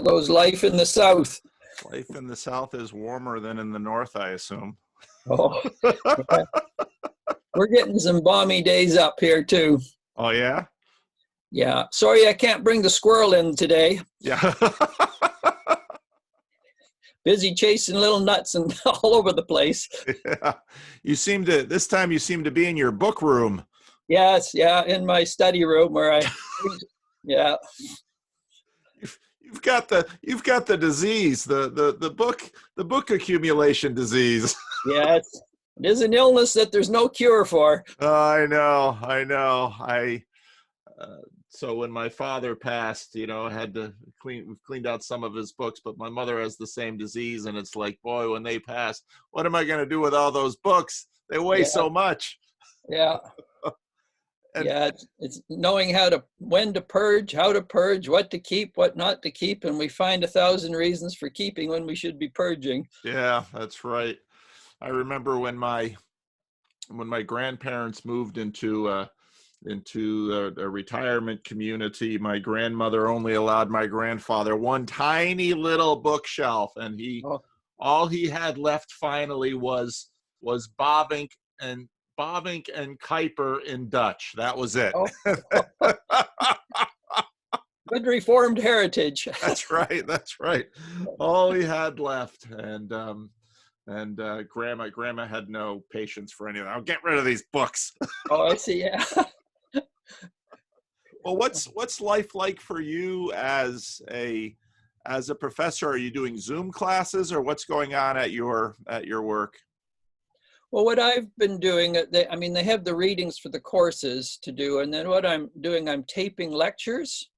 Goes life in the South. Life in the South is warmer than in the North, I assume. Oh, yeah. We're getting some balmy days up here too. Oh, yeah? Yeah. Sorry, I can't bring the squirrel in today. Yeah. Busy chasing little nuts and all over the place. Yeah. This time you seem to be in your book room. Yes, yeah, in my study room where yeah. You've got the disease, the book accumulation disease. Yes, it is an illness that there's no cure for. I know. So when my father passed, I had to cleaned out some of his books, but my mother has the same disease, and it's like, boy, when they pass, what am I going to do with all those books? They weigh so much. Yeah. And, yeah, it's knowing when to purge, how to purge, what to keep, what not to keep, and we find 1,000 reasons for keeping when we should be purging. Yeah, that's right. I remember when my grandparents moved into a retirement community, my grandmother only allowed my grandfather one tiny little bookshelf, and all he had left finally was Bobbink and Kuiper in Dutch. That was it. Oh. Good Reformed heritage. That's right. All he had left, and grandma had no patience for anything. I'll get rid of these books. Oh, I see. Yeah. Well, what's life like for you as a professor? Are you doing Zoom classes, or what's going on at your work? Well, what I've been doing, they have the readings for the courses to do, and then what I'm doing, I'm taping lectures,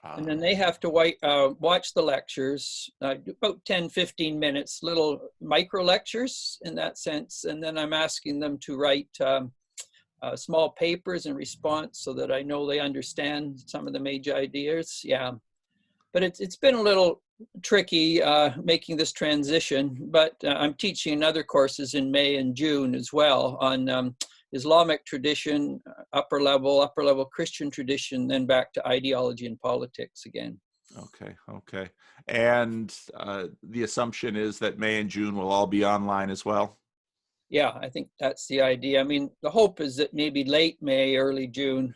and then they have to watch the lectures, about 10, 15 minutes, little micro lectures in that sense, and then I'm asking them to write small papers in response so that I know they understand some of the major ideas. Yeah, but it's been a little tricky making this transition, but I'm teaching other courses in May and June as well on Islamic tradition, upper level Christian tradition, then back to ideology and politics again. Okay. And the assumption is that May and June will all be online as well? Yeah, I think that's the idea. I mean, the hope is that maybe late May, early June,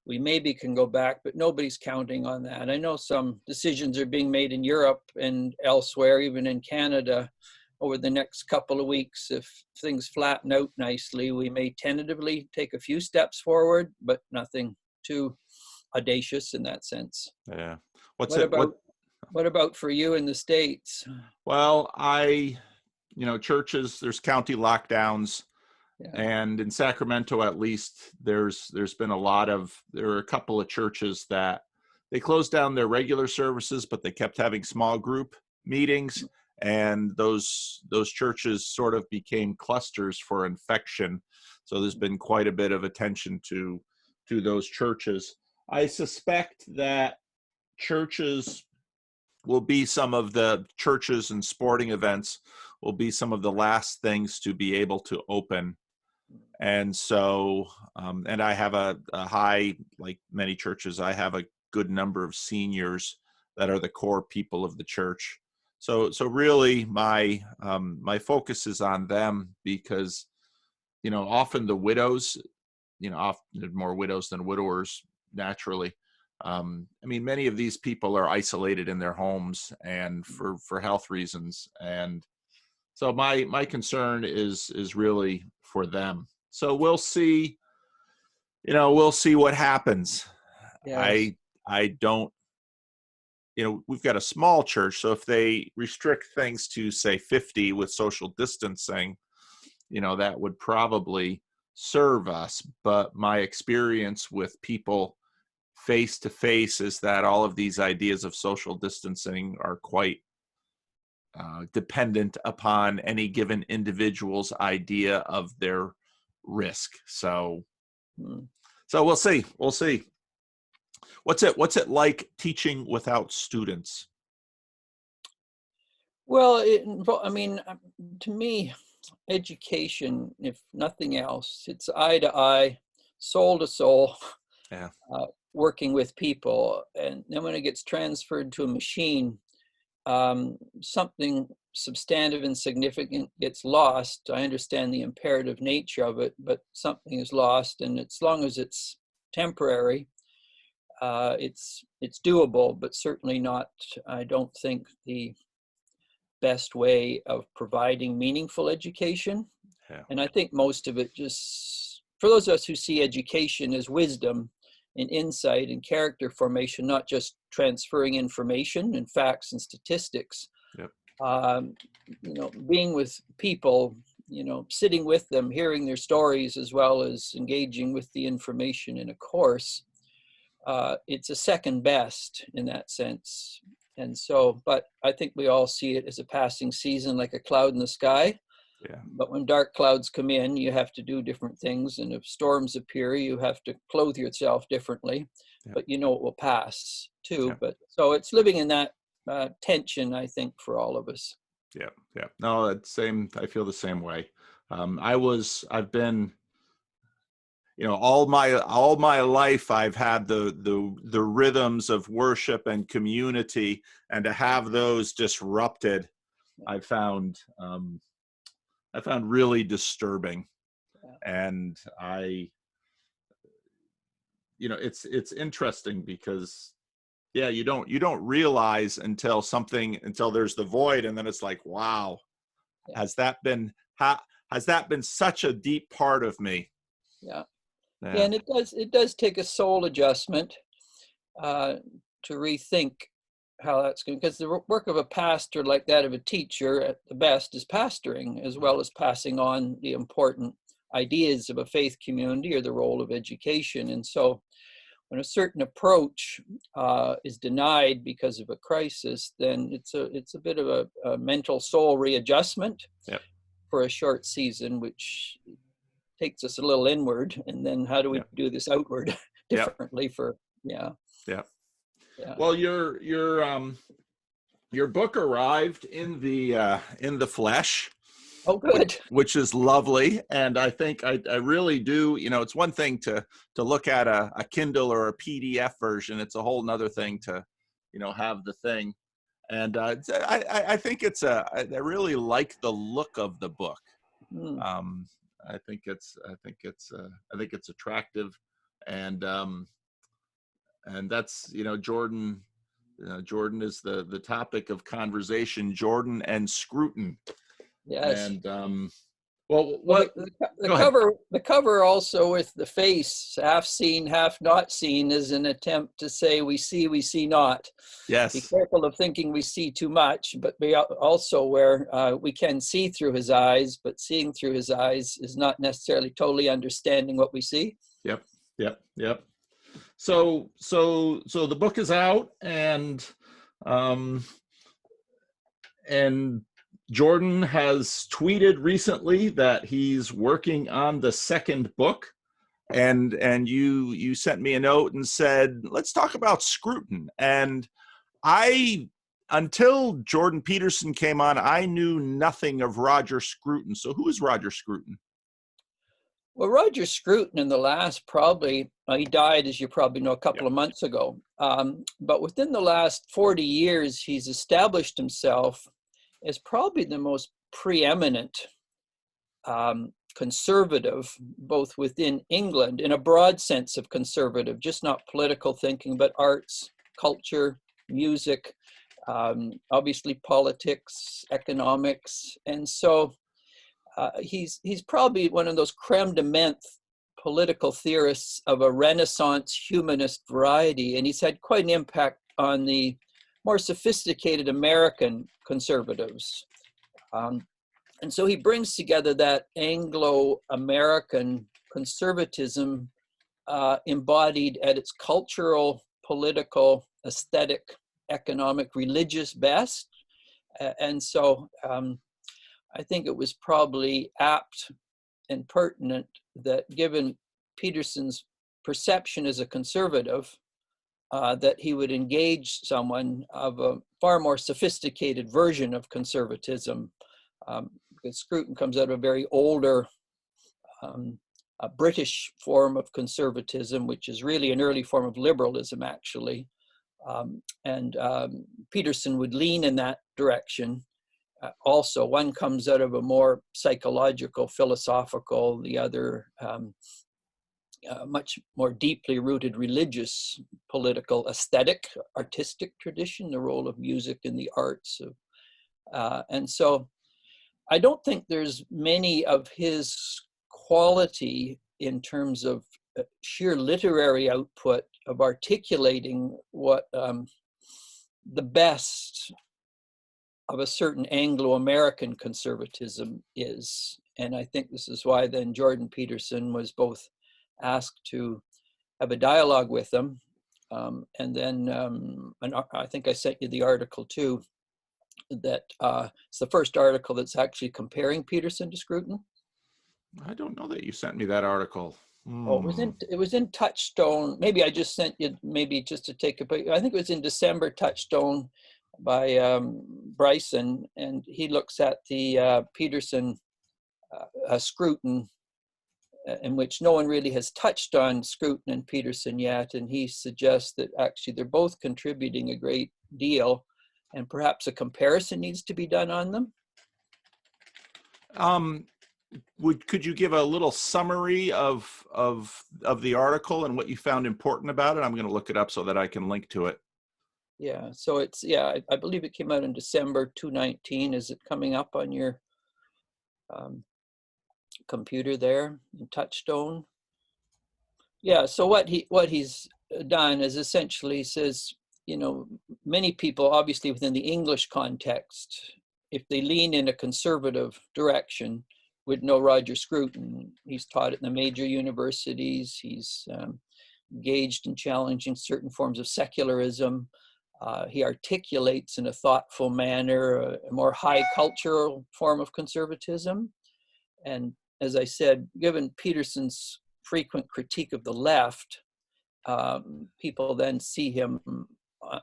we maybe can go back, but nobody's counting on that. I know some decisions are being made in Europe and elsewhere, even in Canada, over the next couple of weeks. If things flatten out nicely, we may tentatively take a few steps forward, but nothing too audacious in that sense. Yeah. What about for you in the States? Well, churches, there's county lockdowns. Yeah. And in Sacramento, at least, there are a couple of churches that they closed down their regular services, but they kept having small group meetings, and those churches sort of became clusters for infection. So there's been quite a bit of attention to those churches. I suspect that churches will be some of the churches and sporting events will be some of the last things to be able to open. And so, and I have a high, like many churches, I have a good number of seniors that are the core people of the church. So really my focus is on them because, often the widows, often more widows than widowers naturally. Many of these people are isolated in their homes and for health reasons. And so my concern is really for them. So we'll see, what happens. Yes. I don't, we've got a small church. So if they restrict things to say 50 with social distancing, that would probably serve us. But my experience with people face to face is that all of these ideas of social distancing are quite dependent upon any given individual's idea of their risk. So we'll see. What's it like teaching without students? Well, to me, education, if nothing else, it's eye to eye, soul to soul. Yeah. Working with people, and then when it gets transferred to a machine, something substantive and significant gets lost, I understand the imperative nature of it, but something is lost, and as long as it's temporary, it's doable, but certainly not, I don't think, the best way of providing meaningful education. Yeah. And I think most of it just, for those of us who see education as wisdom and insight and character formation, not just transferring information and facts and statistics, Yep. Being with people, sitting with them, hearing their stories, as well as engaging with the information in a course, it's a second best in that sense. And so, but I think we all see it as a passing season, like a cloud in the sky. Yeah. But when dark clouds come in, you have to do different things. And if storms appear, you have to clothe yourself differently. Yeah. But it will pass too. Yeah. But so it's living in that tension, I think, for all of us. Yeah. Yeah. No, it's same. I feel the same way. I've been, all my life, I've had the rhythms of worship and community, and to have those disrupted, I found really disturbing. And it's interesting because, yeah, you don't realize until there's the void, and then it's like, wow, yeah. Has that been such a deep part of me? Yeah. Yeah, and it does take a soul adjustment to rethink how that's going, because the work of a pastor, like that of a teacher, at the best, is pastoring, as well as passing on the important ideas of a faith community or the role of education. And so when a certain approach is denied because of a crisis, then it's a bit of a mental soul readjustment. Yep. For a short season, which takes us a little inward, and then how do we do this outward differently? Yeah. Well, your book arrived in the flesh. Oh, good. Which is lovely, and I think I really do. It's one thing to look at a Kindle or a PDF version. It's a whole nother thing to have the thing. And I think I really like the look of the book. I think it's attractive, and that's Jordan. Jordan is the topic of conversation. Jordan and Scruton. Yes. And the cover also with the face half seen, half not seen, is an attempt to say we see not. Yes. Be careful of thinking we see too much, but be also where we can see through his eyes, but seeing through his eyes is not necessarily totally understanding what we see. Yep. So the book is out, and Jordan has tweeted recently that he's working on the second book, and you sent me a note and said, let's talk about Scruton. And until Jordan Peterson came on, I knew nothing of Roger Scruton. So who is Roger Scruton? Well, Roger Scruton in the last he died, as you probably know, a couple of months ago. But within the last 40 years, he's established himself as probably the most preeminent conservative, both within England, in a broad sense of conservative, just not political thinking, but arts, culture, music, obviously politics, economics. And so he's probably one of those creme de menthe political theorists of a Renaissance humanist variety, and he's had quite an impact on the more sophisticated American conservatives. And so he brings together that Anglo-American conservatism embodied at its cultural, political, aesthetic, economic, religious best. And so I think it was probably apt and pertinent that, given Peterson's perception as a conservative, that he would engage someone of a far more sophisticated version of conservatism, because Scruton comes out of a very older a British form of conservatism, which is really an early form of liberalism, actually. Peterson would lean in that direction. Also, one comes out of a more psychological, philosophical, the other much more deeply rooted religious, political, aesthetic, artistic tradition, the role of music in the arts. And so I don't think there's many of his quality in terms of sheer literary output of articulating what the best of a certain Anglo-American conservatism is. And I think this is why then Jordan Peterson was both asked to have a dialogue with them. And then I think I sent you the article too, that it's the first article that's actually comparing Peterson to Scruton. I don't know that you sent me that article. Oh, it was in Touchstone. Maybe I just sent you, maybe just to take it, but I think it was in December, Touchstone by Bryson, and he looks at the Peterson Scruton, in which no one really has touched on Scruton and Peterson yet, and he suggests that actually they're both contributing a great deal, and perhaps a comparison needs to be done on them. Could you give a little summary of the article and what you found important about it? I'm going to look it up so that I can link to it. Yeah, so it's, I believe it came out in December 2019. Is it coming up on your computer there in Touchstone? Yeah, so what he's done is essentially says, you know, many people obviously within the English context, if they lean in a conservative direction, would know Roger Scruton. He's taught at the major universities. He's engaged in challenging certain forms of secularism. He articulates in a thoughtful manner a more high cultural form of conservatism. And as I said, given Peterson's frequent critique of the left, people then see him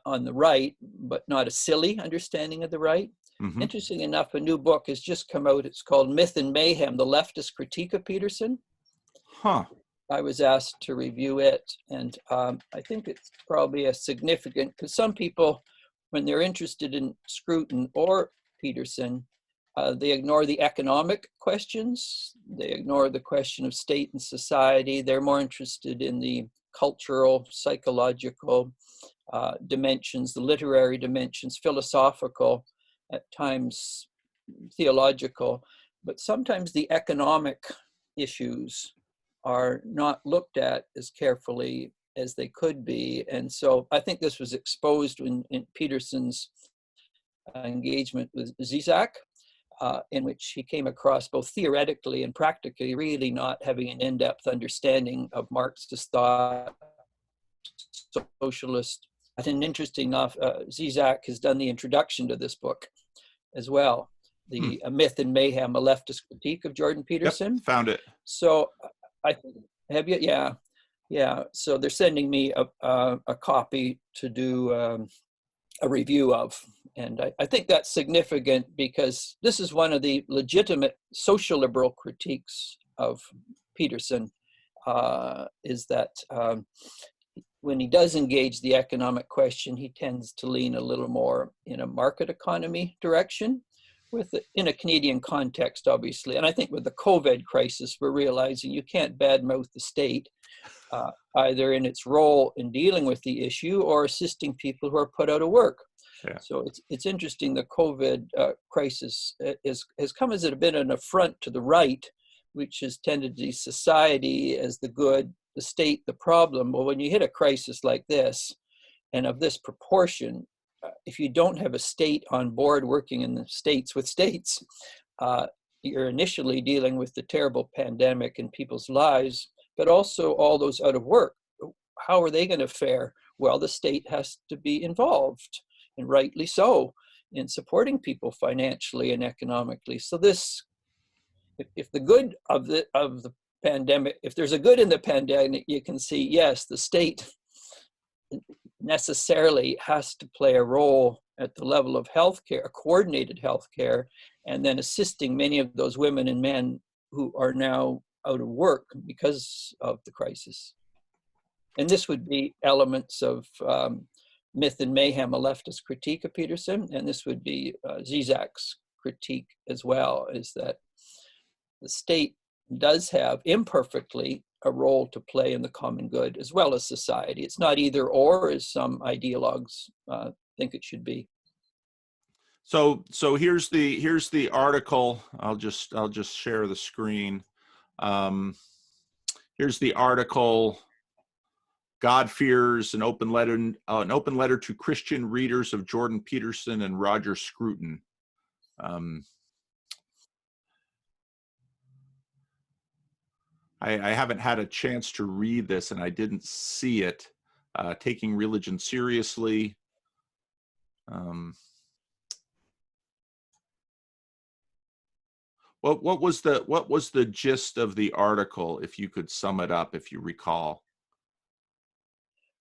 on the right, but not a silly understanding of the right. Mm-hmm. Interesting enough, a new book has just come out. It's called Myth and Mayhem, The Leftist Critique of Peterson. Huh. I was asked to review it, and I think it's probably a significant, because some people, when they're interested in Scruton or Peterson, they ignore the economic questions. They ignore the question of state and society. They're more interested in the cultural, psychological dimensions, the literary dimensions, philosophical, at times theological, but sometimes the economic issues are not looked at as carefully as they could be. And so I think this was exposed in Peterson's engagement with Zizek, in which he came across both theoretically and practically really not having an in-depth understanding of Marxist thought, socialist. And interesting enough, Zizek has done the introduction to this book as well, the Myth and Mayhem, a Leftist Critique of Jordan Peterson. Yep, found it. So I have you, yeah. So they're sending me a copy to do a review of, and I think that's significant because this is one of the legitimate social liberal critiques of Peterson, is that when he does engage the economic question, he tends to lean a little more in a market economy direction, in a Canadian context, obviously. And I think with the COVID crisis, we're realizing you can't badmouth the state, either in its role in dealing with the issue or assisting people who are put out of work. Yeah. So it's interesting, the COVID crisis has come as a bit an affront to the right, which has tended to see society as the good, the state the problem. Well, when you hit a crisis like this, and of this proportion, if you don't have a state on board working in the states with states, you're initially dealing with the terrible pandemic in people's lives, but also all those out of work. How are they going to fare? Well, the state has to be involved, and rightly so, in supporting people financially and economically. So this, if the good of the pandemic, if there's a good in the pandemic, you can see, yes, the state necessarily has to play a role at the level of healthcare, coordinated healthcare, and then assisting many of those women and men who are now out of work because of the crisis. And this would be elements of Myth and Mayhem, a leftist critique of Peterson, and this would be Zizek's critique as well, is that the state does have imperfectly a role to play in the common good as well as society. It's not either or, as some ideologues think it should be. So here's the article. I'll just share the screen. Here's the article. God Fears, an open letter to Christian readers of Jordan Peterson and Roger Scruton. I haven't had a chance to read this, and I didn't see it. Taking religion seriously. What was the gist of the article, if you could sum it up, if you recall?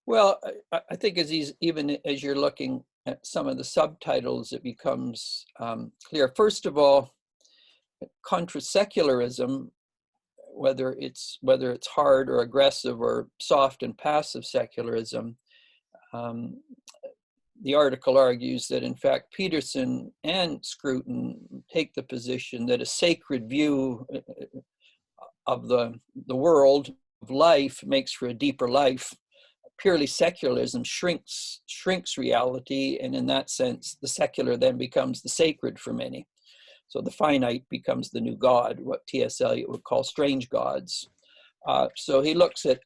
Well, I think even as you're looking at some of the subtitles, it becomes clear. First of all, contra-secularism, whether it's hard or aggressive or soft and passive secularism, the article argues that in fact Peterson and Scruton take the position that a sacred view of the world, of life, makes for a deeper life. Purely secularism shrinks reality, and in that sense, the secular then becomes the sacred for many. So the finite becomes the new God, what T.S. Eliot would call strange gods. So he looks at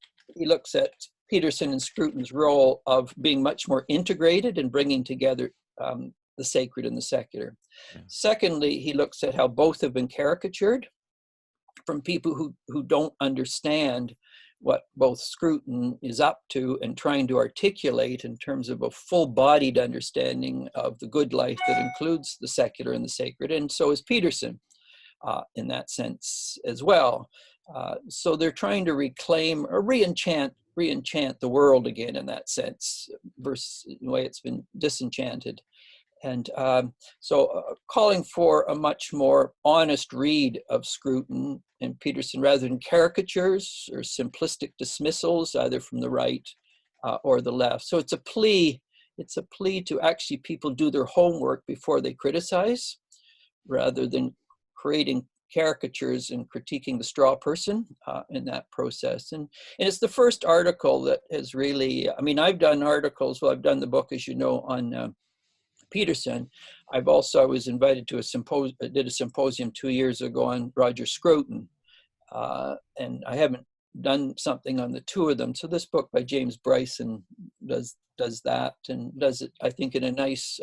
Peterson and Scruton's role of being much more integrated and bringing together the sacred and the secular. Yeah. Secondly, he looks at how both have been caricatured from people who don't understand what both Scruton is up to and trying to articulate in terms of a full-bodied understanding of the good life that includes the secular and the sacred, and so is Peterson in that sense as well. So they're trying to reclaim or re-enchant the world again in that sense, versus the way it's been disenchanted. And calling for a much more honest read of Scruton and Peterson rather than caricatures or simplistic dismissals, either from the right or the left. So it's a plea to actually people do their homework before they criticize, rather than creating caricatures and critiquing the straw person in that process. And it's the first article that has really, I mean, I've done articles, well, I've done the book, as you know, on Peterson. I was invited to did a symposium 2 years ago on Roger Scruton, and I haven't done something on the two of them. So this book by James Bryson does that, and does it, I think, in a nice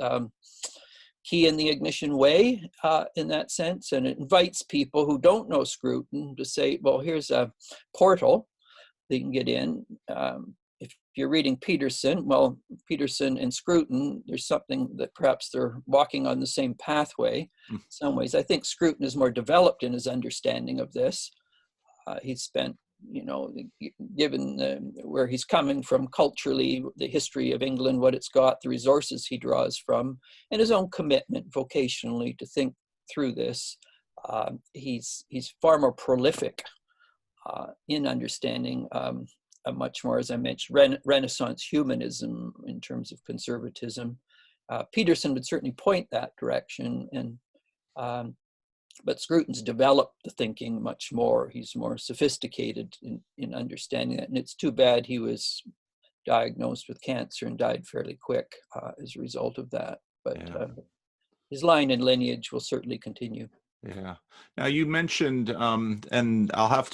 key in the ignition way in that sense, and it invites people who don't know Scruton to say, well, here's a portal they can get in. If you're reading Peterson, well, Peterson and Scruton, there's something that perhaps they're walking on the same pathway in some ways. I think Scruton is more developed in his understanding of this. He's spent, given where he's coming from culturally, the history of England, what it's got, the resources he draws from, and his own commitment vocationally to think through this. He's far more prolific in understanding a much more, as I mentioned, Renaissance humanism in terms of conservatism. Peterson would certainly point that direction, and but Scruton's developed the thinking much more. He's more sophisticated in understanding that, and it's too bad he was diagnosed with cancer and died fairly quick as a result of that. But yeah. His line and lineage will certainly continue. Yeah. Now you mentioned, and I'll have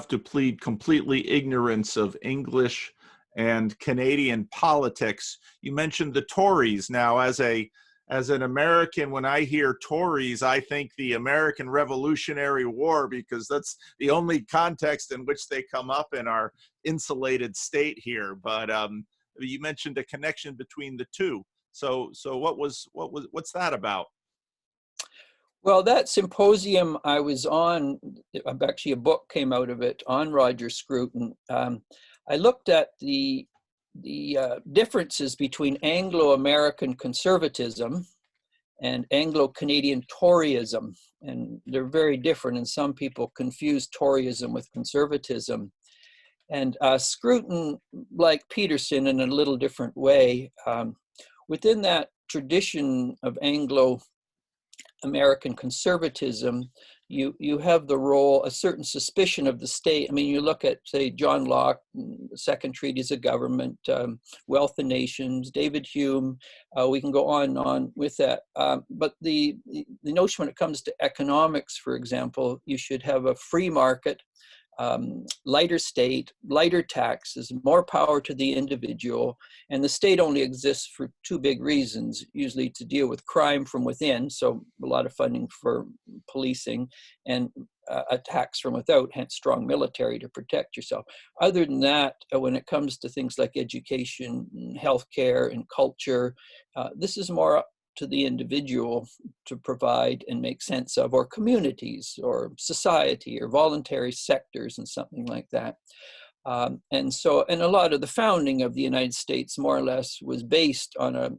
to plead completely ignorance of English and Canadian politics. You mentioned the Tories. Now, as an American, when I hear Tories, I think the American Revolutionary War, because that's the only context in which they come up in our insulated state here. But you mentioned a connection between the two. So what's that about? Well, that symposium I was on, actually a book came out of it on Roger Scruton. I looked at the differences between Anglo-American conservatism and Anglo-Canadian Toryism, and they're very different, and some people confuse Toryism with conservatism. And Scruton, like Peterson in a little different way, within that tradition of Anglo-American conservatism, you have the role, a certain suspicion of the state. I mean, you look at, say, John Locke, Second Treatise of Government, Wealth of Nations, David Hume, we can go on and on with that. But the notion when it comes to economics, for example, you should have a free market, lighter state, lighter taxes, more power to the individual, and the state only exists for two big reasons, usually to deal with crime from within, so a lot of funding for policing, and attacks from without, hence strong military to protect yourself. Other than that, when it comes to things like education, healthcare, and culture, this is more up to the individual to provide and make sense of, or communities, or society, or voluntary sectors, and something like that. And a lot of the founding of the United States, more or less, was based on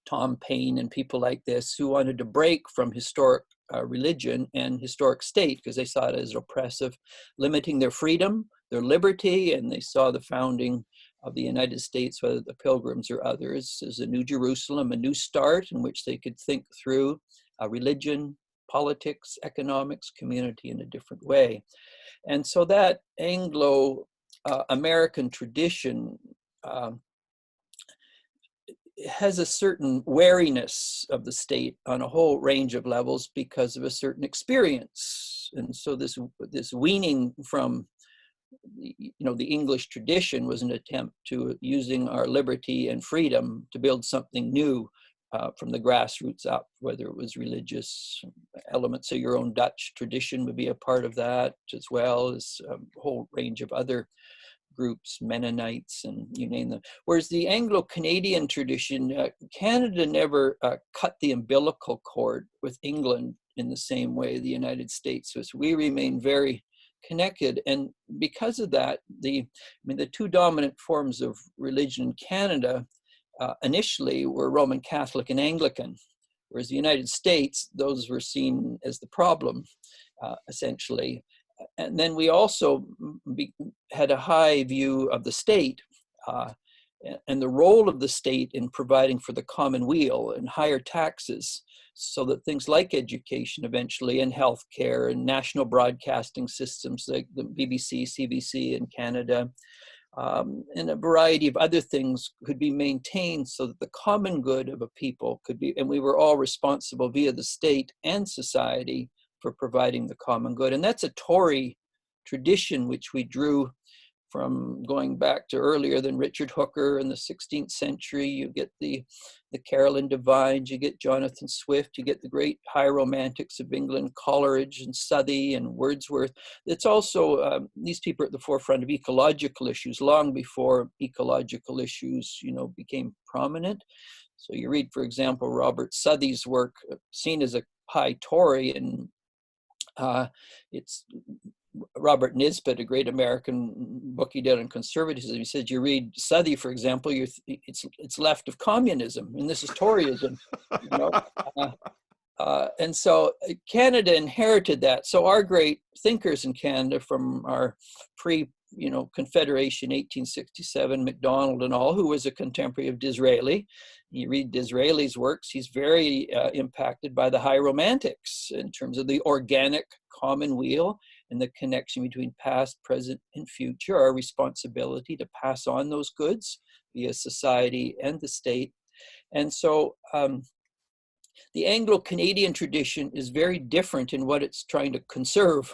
Tom Paine and people like this who wanted to break from historic religion and historic state because they saw it as oppressive, limiting their freedom, their liberty, and they saw the founding of the United States, whether the Pilgrims or others, as a new Jerusalem, a new start in which they could think through religion, politics, economics, community in a different way. And so that Anglo-American tradition has a certain wariness of the state on a whole range of levels because of a certain experience. And so this weaning from the English tradition was an attempt to using our liberty and freedom to build something new from the grassroots up, whether it was religious elements of your own Dutch tradition would be a part of that, as well as a whole range of other groups, Mennonites, and you name them. Whereas the Anglo-Canadian tradition, Canada never cut the umbilical cord with England in the same way the United States was. We remain very connected, and because of that, the two dominant forms of religion in Canada initially were Roman Catholic and Anglican, whereas the United States, those were seen as the problem, essentially. And then we also had a high view of the state and the role of the state in providing for the common weal and higher taxes, so that things like education eventually, and healthcare, and national broadcasting systems like the BBC, CBC in Canada, and a variety of other things could be maintained so that the common good of a people could be, and we were all responsible via the state and society for providing the common good. And that's a Tory tradition which we drew from going back to earlier than Richard Hooker in the 16th century. You get the Caroline Divines, you get Jonathan Swift, you get the great high romantics of England, Coleridge and Southey and Wordsworth. It's also, these people are at the forefront of ecological issues long before ecological issues, became prominent. So you read, for example, Robert Southey's work, seen as a high Tory, and it's Robert Nisbet, a great American book he did on conservatism. He said, you read Southey, for example, it's left of communism, and this is Toryism. And so Canada inherited that. So our great thinkers in Canada from our Confederation, 1867, MacDonald and all, who was a contemporary of Disraeli. You read Disraeli's works, he's very impacted by the high romantics in terms of the organic common weal and the connection between past, present, and future, our responsibility to pass on those goods via society and the state. And so the Anglo-Canadian tradition is very different in what it's trying to conserve.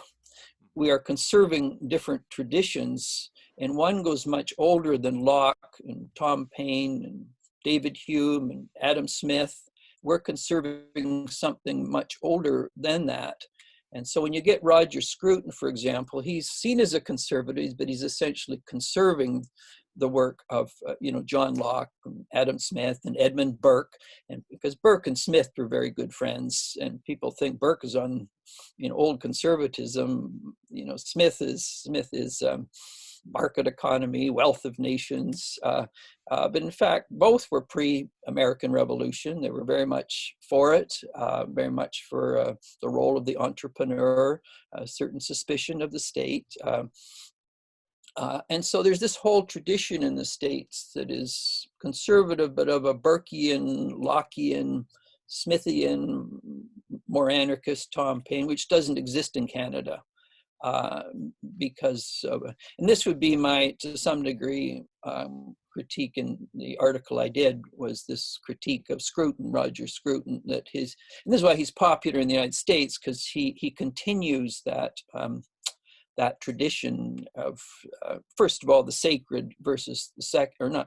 We are conserving different traditions, and one goes much older than Locke and Tom Paine and David Hume and Adam Smith. We're conserving something much older than that. And so when you get Roger Scruton, for example, he's seen as a conservative, but he's essentially conserving the work of John Locke and Adam Smith and Edmund Burke, and because Burke and Smith were very good friends, and people think Burke is on old conservatism. Smith is market economy, wealth of nations, but in fact both were pre-American Revolution. They were very much for it, very much for the role of the entrepreneur, a certain suspicion of the state. And so there's this whole tradition in the States that is conservative, but of a Burkean, Lockean, Smithian, more anarchist Tom Paine, which doesn't exist in Canada. Because of, and this would be my, to some degree, critique in the article I did, was this critique of Scruton, Roger Scruton, that his, and this is why he's popular in the United States, because he continues that that tradition of, first of all, the sacred versus the or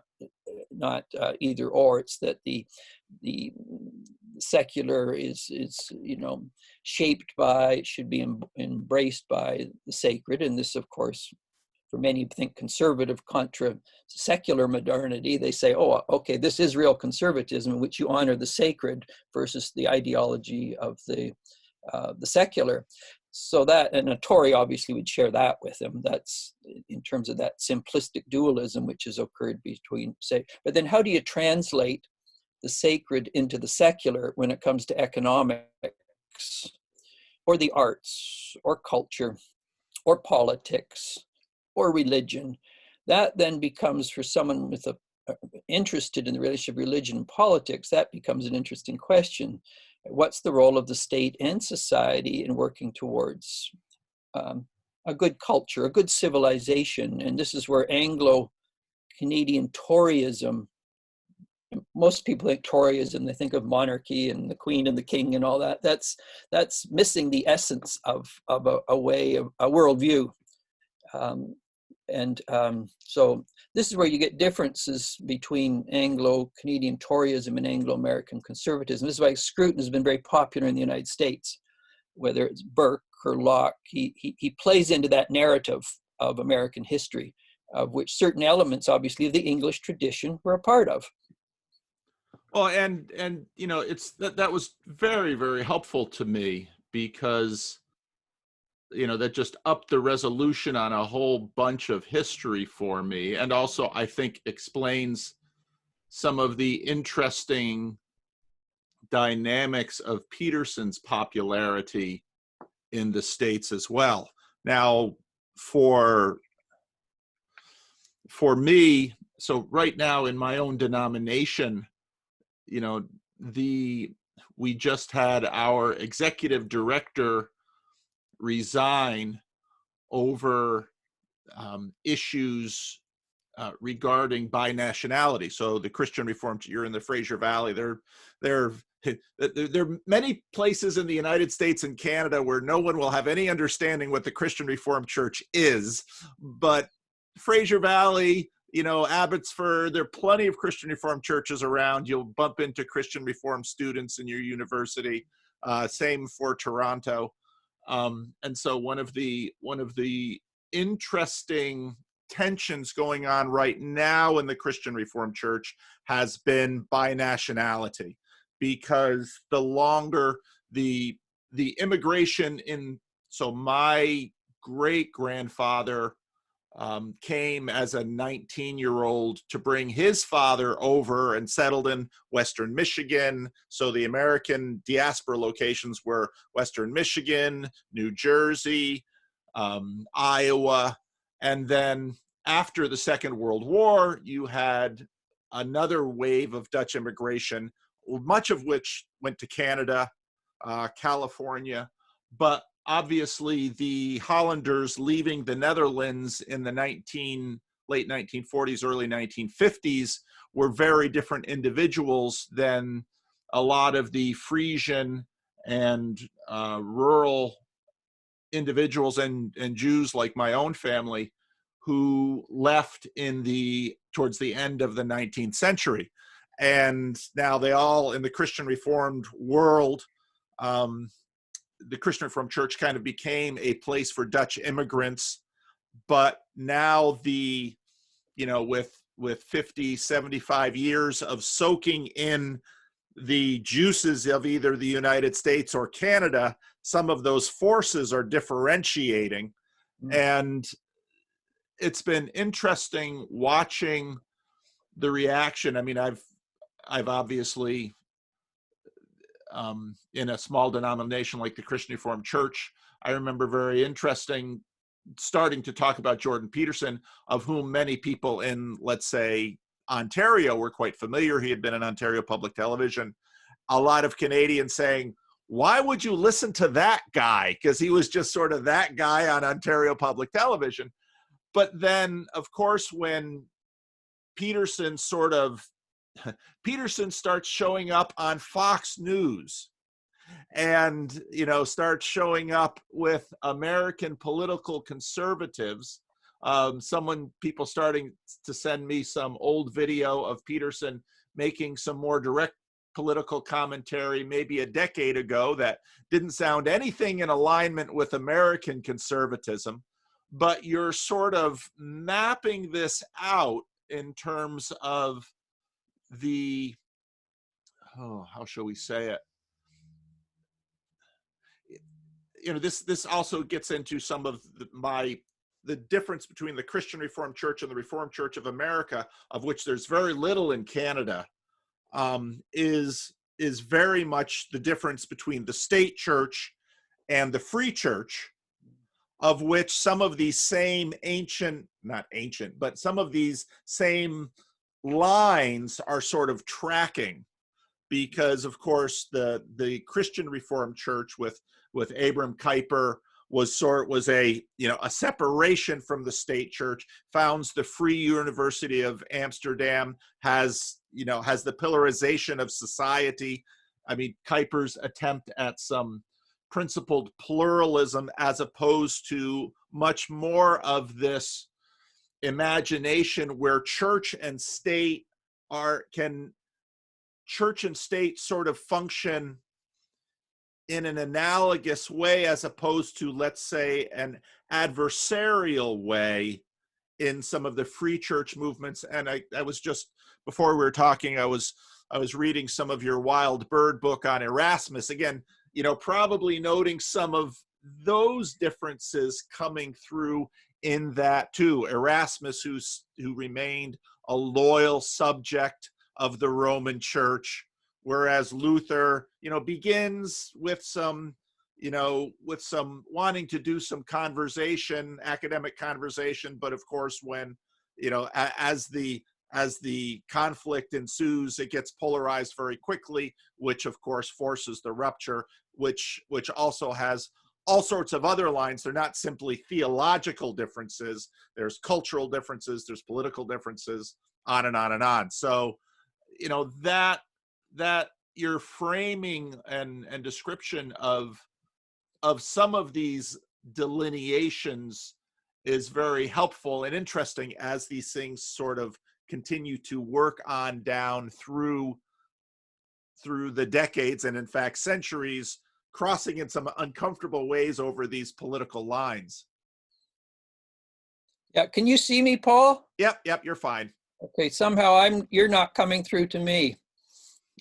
not either or. It's that the secular is shaped by, should be embraced by the sacred, and this, of course, for many think conservative contra secular modernity. They say, oh, okay, this is real conservatism in which you honor the sacred versus the ideology of the secular. So that, and a Tory obviously would share that with him. That's in terms of that simplistic dualism which has occurred between, say, but then how do you translate the sacred into the secular when it comes to economics or the arts or culture or politics or religion? That then becomes, for someone with interested in the relationship of religion and politics, that becomes an interesting question. What's the role of the state and society in working towards a good culture, a good civilization? And this is where Anglo-Canadian Toryism, most people think Toryism, they think of monarchy and the Queen and the King and all that. That's missing the essence of a way of a worldview. So this is where you get differences between Anglo-Canadian Toryism and Anglo-American conservatism. This is why Scruton has been very popular in the United States, whether it's Burke or Locke. He plays into that narrative of American history, of which certain elements, obviously, of the English tradition were a part of. Well, and it's that was very, very helpful to me, because that just upped the resolution on a whole bunch of history for me, and also I think explains some of the interesting dynamics of Peterson's popularity in the States as well. Now, for me, so right now in my own denomination, we just had our executive director resign over issues regarding binationality. So the Christian Reformed, you're in the Fraser Valley, there are many places in the United States and Canada where no one will have any understanding what the Christian Reformed Church is, but Fraser Valley, Abbotsford, there are plenty of Christian Reformed churches around. You'll bump into Christian Reformed students in your university. Same for Toronto. And so one of the interesting tensions going on right now in the Christian Reformed Church has been binationality, because the longer the immigration in, so my great-grandfather came as a 19-year-old to bring his father over and settled in Western Michigan. So the American diaspora locations were Western Michigan, New Jersey, Iowa. And then after the Second World War, you had another wave of Dutch immigration, much of which went to Canada, California, but obviously the Hollanders leaving the Netherlands in the late 1940s, early 1950s were very different individuals than a lot of the Frisian and rural individuals and Jews like my own family who left towards the end of the 19th century. And now they all, in the Christian Reformed world, the Christian Reformed Church kind of became a place for Dutch immigrants. But now with 50, 75 years of soaking in the juices of either the United States or Canada, some of those forces are differentiating. And it's been interesting watching the reaction. I mean, I've obviously, in a small denomination like the Christian Reformed Church, I remember very interesting starting to talk about Jordan Peterson, of whom many people in, let's say, Ontario were quite familiar. He had been in Ontario Public Television. A lot of Canadians saying, why would you listen to that guy? Because he was just sort of that guy on Ontario Public Television. But then, of course, when Peterson starts showing up on Fox News and, starts showing up with American political conservatives. People starting to send me some old video of Peterson making some more direct political commentary maybe a decade ago that didn't sound anything in alignment with American conservatism, but you're sort of mapping this out in terms of how shall we say it? This also gets into some of the difference between the Christian Reformed Church and the Reformed Church of America, of which there's very little in Canada, is very much the difference between the state church and the free church, of which some of these same some of these same lines are sort of tracking, because of course the Christian Reformed Church with Abram Kuyper was a separation from the state church, founds the Free University of Amsterdam, has the pillarization of society. I mean, Kuyper's attempt at some principled pluralism, as opposed to much more of this imagination where church and state sort of function in an analogous way, as opposed to, let's say, an adversarial way in some of the free church movements. And I was just, before we were talking, I was reading some of your Wild Bird book on Erasmus. Again, probably noting some of those differences coming through in that too. Erasmus, who remained a loyal subject of the Roman Church, whereas Luther, begins with some wanting to do some conversation, academic conversation, but of course, when as the conflict ensues, it gets polarized very quickly, which of course forces the rupture, which also has all sorts of other lines. They're not simply theological differences. There's cultural differences, there's political differences, on and on and on. So, that your framing and description of some of these delineations is very helpful and interesting as these things sort of continue to work on down through the decades, and in fact centuries, crossing in some uncomfortable ways over these political lines. Yeah, can you see me, Paul? Yep, you're fine. Okay, somehow you're not coming through to me.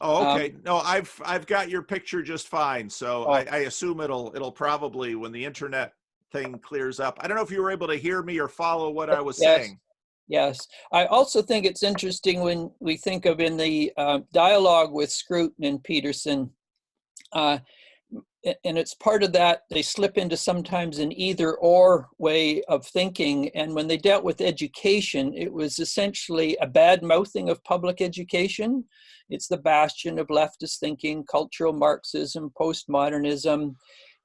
Oh, okay. No, I've got your picture just fine. So I assume it'll probably, when the internet thing clears up. I don't know if you were able to hear me or follow what I was saying. Yes. I also think it's interesting when we think of in the dialogue with Scruton and Peterson, and it's part of that, they slip into sometimes an either or way of thinking. And when they dealt with education, it was essentially a bad mouthing of public education. It's the bastion of leftist thinking, cultural Marxism, postmodernism.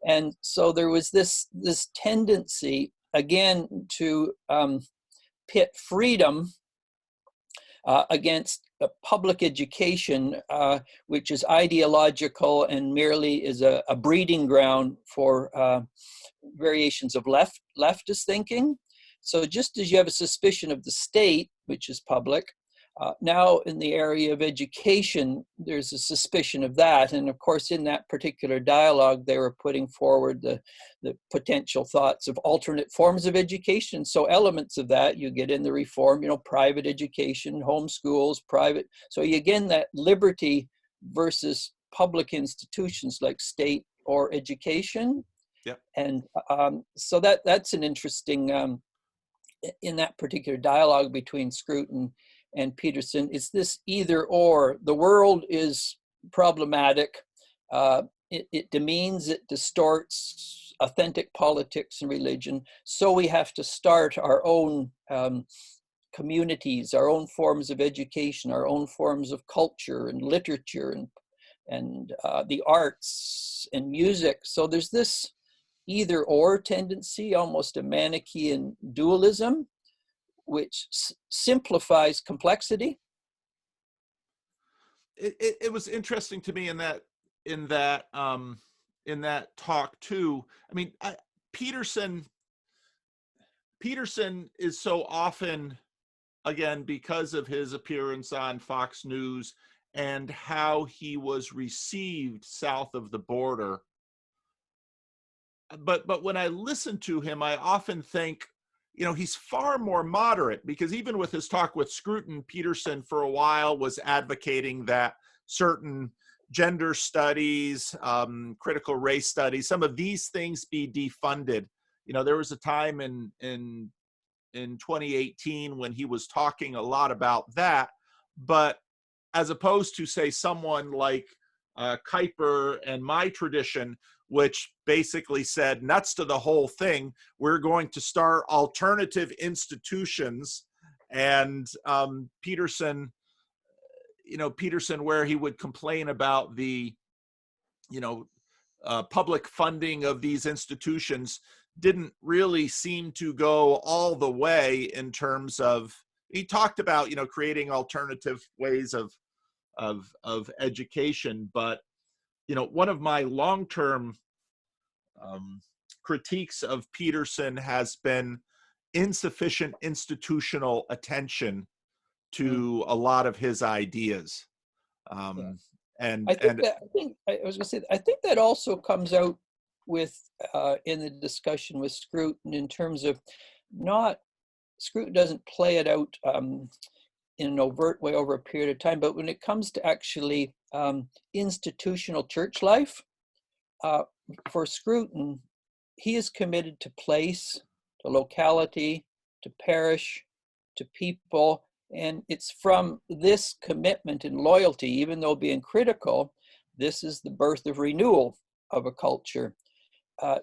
And so there was this tendency, again, to pit freedom against public education, which is ideological and merely is a breeding ground for variations of leftist thinking. So just as you have a suspicion of the state, which is public, now in the area of education, there's a suspicion of that. And of course, in that particular dialogue, they were putting forward the potential thoughts of alternate forms of education. So elements of that you get in the reform, private education, homeschools, private. So again, that liberty versus public institutions like state or education. Yep. And so that's an interesting, in that particular dialogue between Scruton and Peterson, it's this either or. The world is problematic. It demeans, it distorts authentic politics and religion. So we have to start our own communities, our own forms of education, our own forms of culture and literature and the arts and music. So there's this either or tendency, almost a Manichaean dualism, which simplifies complexity. It was interesting to me in that talk too. I mean, Peterson is so often, again, because of his appearance on Fox News and how he was received south of the border. But when I listen to him, I often think, he's far more moderate, because even with his talk with Scruton, Peterson for a while was advocating that certain gender studies, critical race studies, some of these things be defunded. There was a time in 2018 when he was talking a lot about that, but as opposed to, say, someone like Kuyper and my tradition, which basically said nuts to the whole thing, we're going to start alternative institutions. And Peterson, where he would complain about the public funding of these institutions, didn't really seem to go all the way in terms of, he talked about creating alternative ways of education. But one of my long-term critiques of Peterson has been insufficient institutional attention to a lot of his ideas. And I was going to say, I think that also comes out with in the discussion with Scruton, in terms of Scruton doesn't play it out in an overt way over a period of time, but when it comes to actually institutional church life, for Scruton, he is committed to place, to locality, to parish, to people. And it's from this commitment and loyalty, even though being critical, this is the birth of renewal of a culture.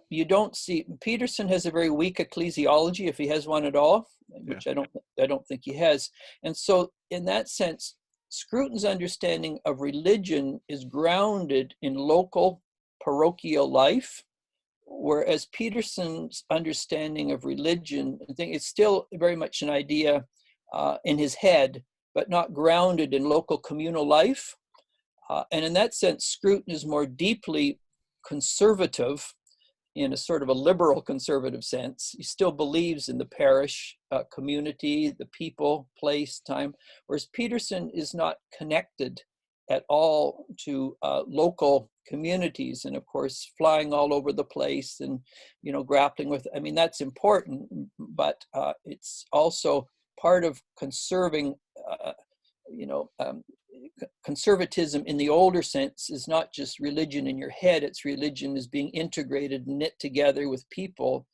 You don't see, Peterson has a very weak ecclesiology, if he has one at all, which I don't think he has. And so in that sense, Scruton's understanding of religion is grounded in local parochial life, whereas Peterson's understanding of religion, I think it's still very much an idea in his head, but not grounded in local communal life. And in that sense, Scruton is more deeply conservative, in a sort of a liberal conservative sense. He still believes in the parish, community, the people, place, time, whereas Peterson is not connected at all to local communities, and of course flying all over the place and grappling with, I mean, that's important, but it's also part of conserving, conservatism in the older sense is not just religion in your head, it's religion is being integrated and knit together with people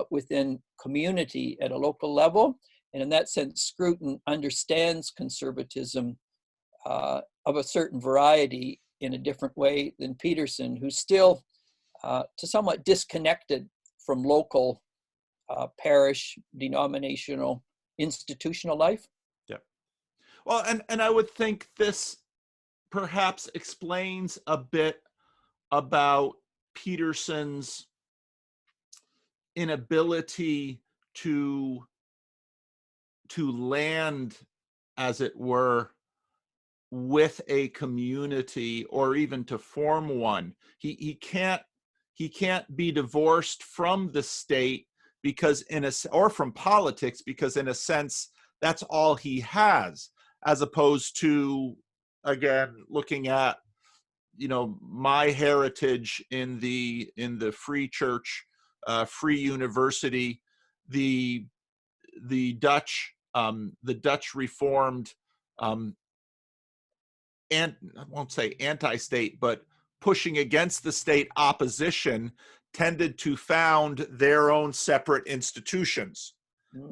within community at a local level. And in that sense, Scruton understands conservatism of a certain variety in a different way than Peterson, who's still to somewhat disconnected from local parish, denominational, institutional life. Yeah. Well, and I would think this perhaps explains a bit about Peterson's inability to land, as it were, with a community, or even to form one. He can't be divorced from the state, because or from politics, because in a sense that's all he has, as opposed to, again, looking at my heritage in the free church, free university, the Dutch Reformed, and I won't say anti-state, but pushing against the state opposition, tended to found their own separate institutions.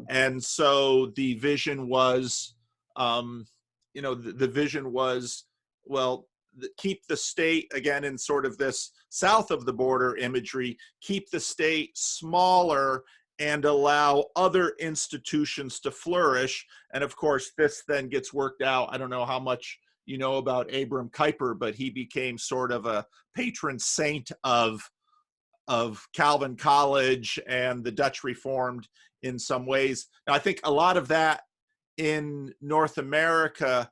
And so the vision was, the vision was, well, keep the state, again, in sort of this south of the border imagery, keep the state smaller and allow other institutions to flourish. And of course, this then gets worked out. I don't know how much you know about Abram Kuyper, but he became sort of a patron saint of Calvin College and the Dutch Reformed in some ways. Now, I think a lot of that in North America,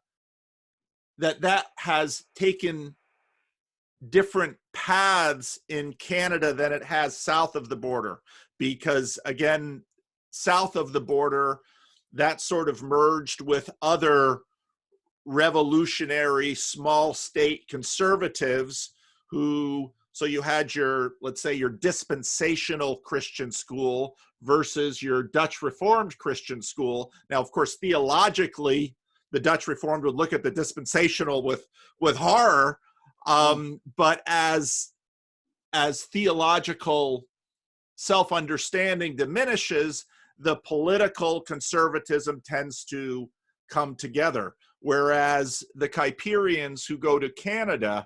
that has taken different paths in Canada than it has south of the border, because again, south of the border, that sort of merged with other revolutionary small state conservatives who, so you had your, let's say, your dispensational Christian school versus your Dutch Reformed Christian school. Now, of course, theologically, the Dutch Reformed would look at the dispensational with horror, but as theological self-understanding diminishes, the political conservatism tends to come together. Whereas the Kuyperians who go to Canada,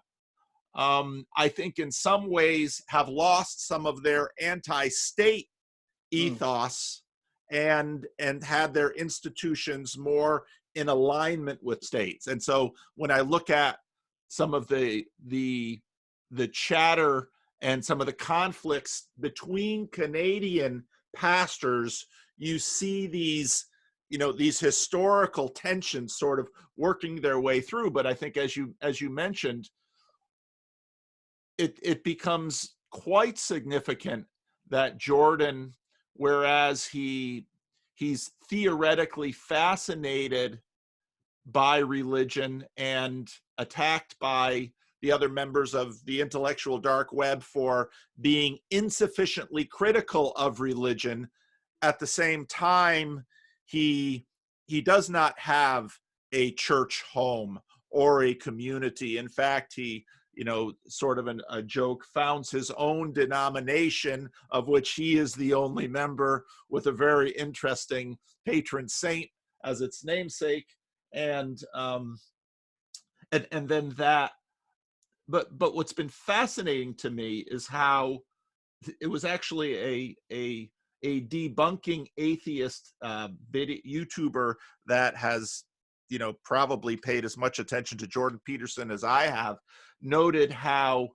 I think in some ways have lost some of their anti-state ethos and had their institutions more in alignment with states. And so when I look at some of the chatter and some of the conflicts between Canadian pastors, you see these historical tensions sort of working their way through. But I think as you mentioned, it becomes quite significant that Jordan, whereas he's theoretically fascinated by religion and attacked by the other members of the intellectual dark web for being insufficiently critical of religion, at the same time, he does not have a church home or a community. In fact, he, sort of a joke, founds his own denomination, of which he is the only member, with a very interesting patron saint as its namesake. And then that, but what's been fascinating to me is how it was actually a debunking atheist YouTuber that has, probably paid as much attention to Jordan Peterson as I have, noted how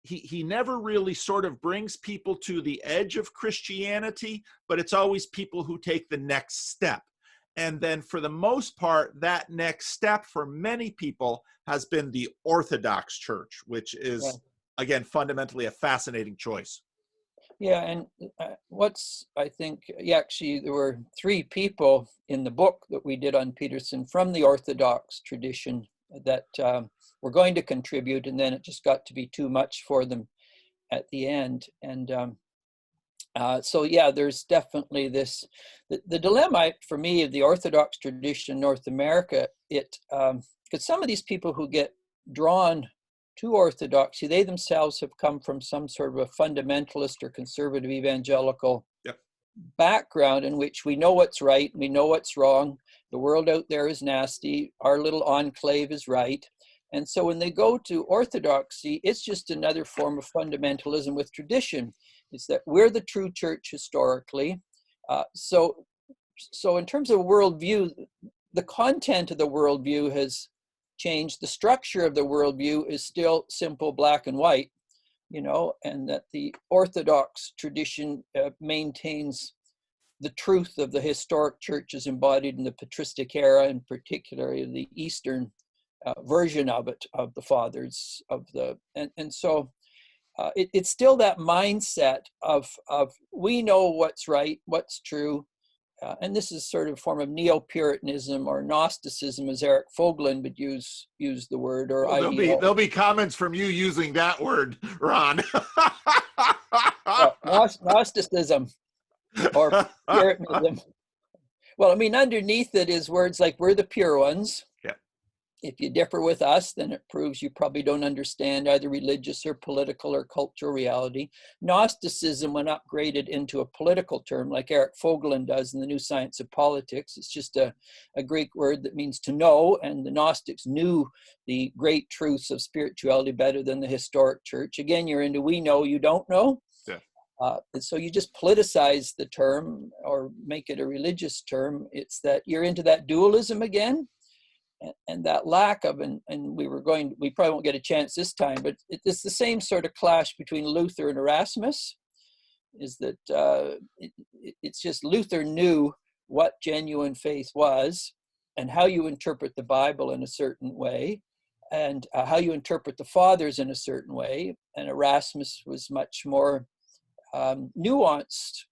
he never really sort of brings people to the edge of Christianity, but it's always people who take the next step. And then for the most part, that next step for many people has been the Orthodox Church, which is, again, fundamentally a fascinating choice. Yeah, and actually, there were 3 people in the book that we did on Peterson from the Orthodox tradition that were going to contribute, and then it just got to be too much for them at the end. And so, yeah, there's definitely this, the dilemma for me of the Orthodox tradition in North America, because some of these people who get drawn to orthodoxy, they themselves have come from some sort of a fundamentalist or conservative evangelical background in which we know what's right, we know what's wrong, the world out there is nasty, our little enclave is right. And so when they go to orthodoxy, it's just another form of fundamentalism with tradition. It's that we're the true church historically. So in terms of worldview, the content of the worldview has changed. The structure of the worldview is still simple black and white, and that the Orthodox tradition maintains the truth of the historic church as embodied in the patristic era, and particularly the Eastern version of it, of the fathers of the, and so it's still that mindset of we know what's right, what's true. And this is sort of a form of neo-Puritanism or Gnosticism, as Eric Fogelin would use the word. Or well, there'll be comments from you using that word, Ron. Gnosticism or Puritanism. Well, I mean, underneath it is words like "we're the pure ones." Yeah. If you differ with us, then it proves you probably don't understand either religious or political or cultural reality. Gnosticism, when upgraded into a political term, like Eric Vogelin does in The New Science of Politics, it's just a Greek word that means to know, and the Gnostics knew the great truths of spirituality better than the historic church. Again, you're into we know, you don't know. Yeah. And so you just politicize the term or make it a religious term. It's that you're into that dualism again. And that lack of, and we probably won't get a chance this time, but it's the same sort of clash between Luther and Erasmus, is that it's just Luther knew what genuine faith was and how you interpret the Bible in a certain way and how you interpret the fathers in a certain way. And Erasmus was much more nuanced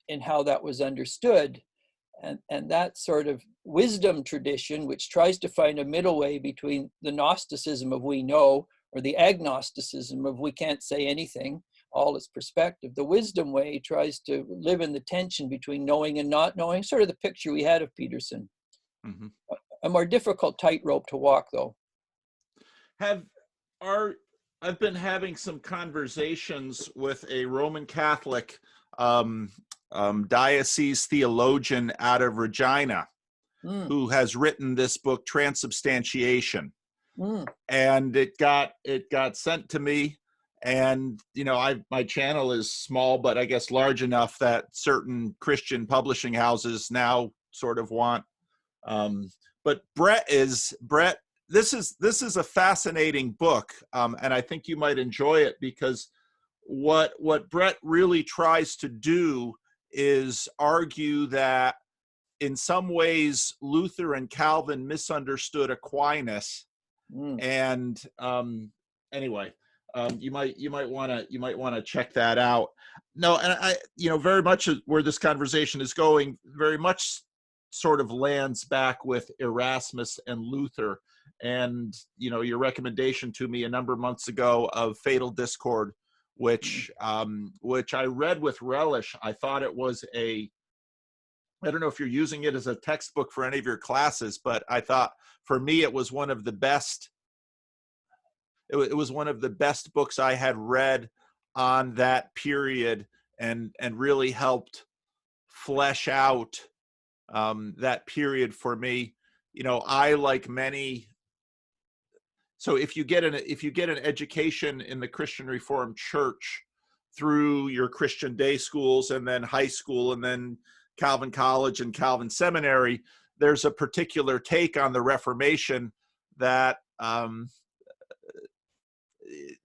in how that was understood. And that sort of wisdom tradition, which tries to find a middle way between the Gnosticism of we know or the agnosticism of we can't say anything, all is perspective. The wisdom way tries to live in the tension between knowing and not knowing, sort of the picture we had of Peterson. Mm-hmm. A more difficult tightrope to walk, though. I've been having some conversations with a Roman Catholic diocese theologian out of Regina, who has written this book, Transubstantiation, and it got sent to me. And my channel is small, but I guess large enough that certain Christian publishing houses now sort of want. But Brett, this is a fascinating book, and I think you might enjoy it because what Brett really tries to do is argue that in some ways Luther and Calvin misunderstood Aquinas. And anyway, you might want to check that out. No, and I very much where this conversation is going very much sort of lands back with Erasmus and Luther, and your recommendation to me a number of months ago of Fatal Discord, which I read with relish. I thought it was I don't know if you're using it as a textbook for any of your classes, but I thought for me it was one of the best. It was one of the best books I had read on that period, and really helped flesh out that period for me. I, like many. So if you get an education in the Christian Reformed Church through your Christian day schools and then high school and then Calvin College and Calvin Seminary, there's a particular take on the Reformation that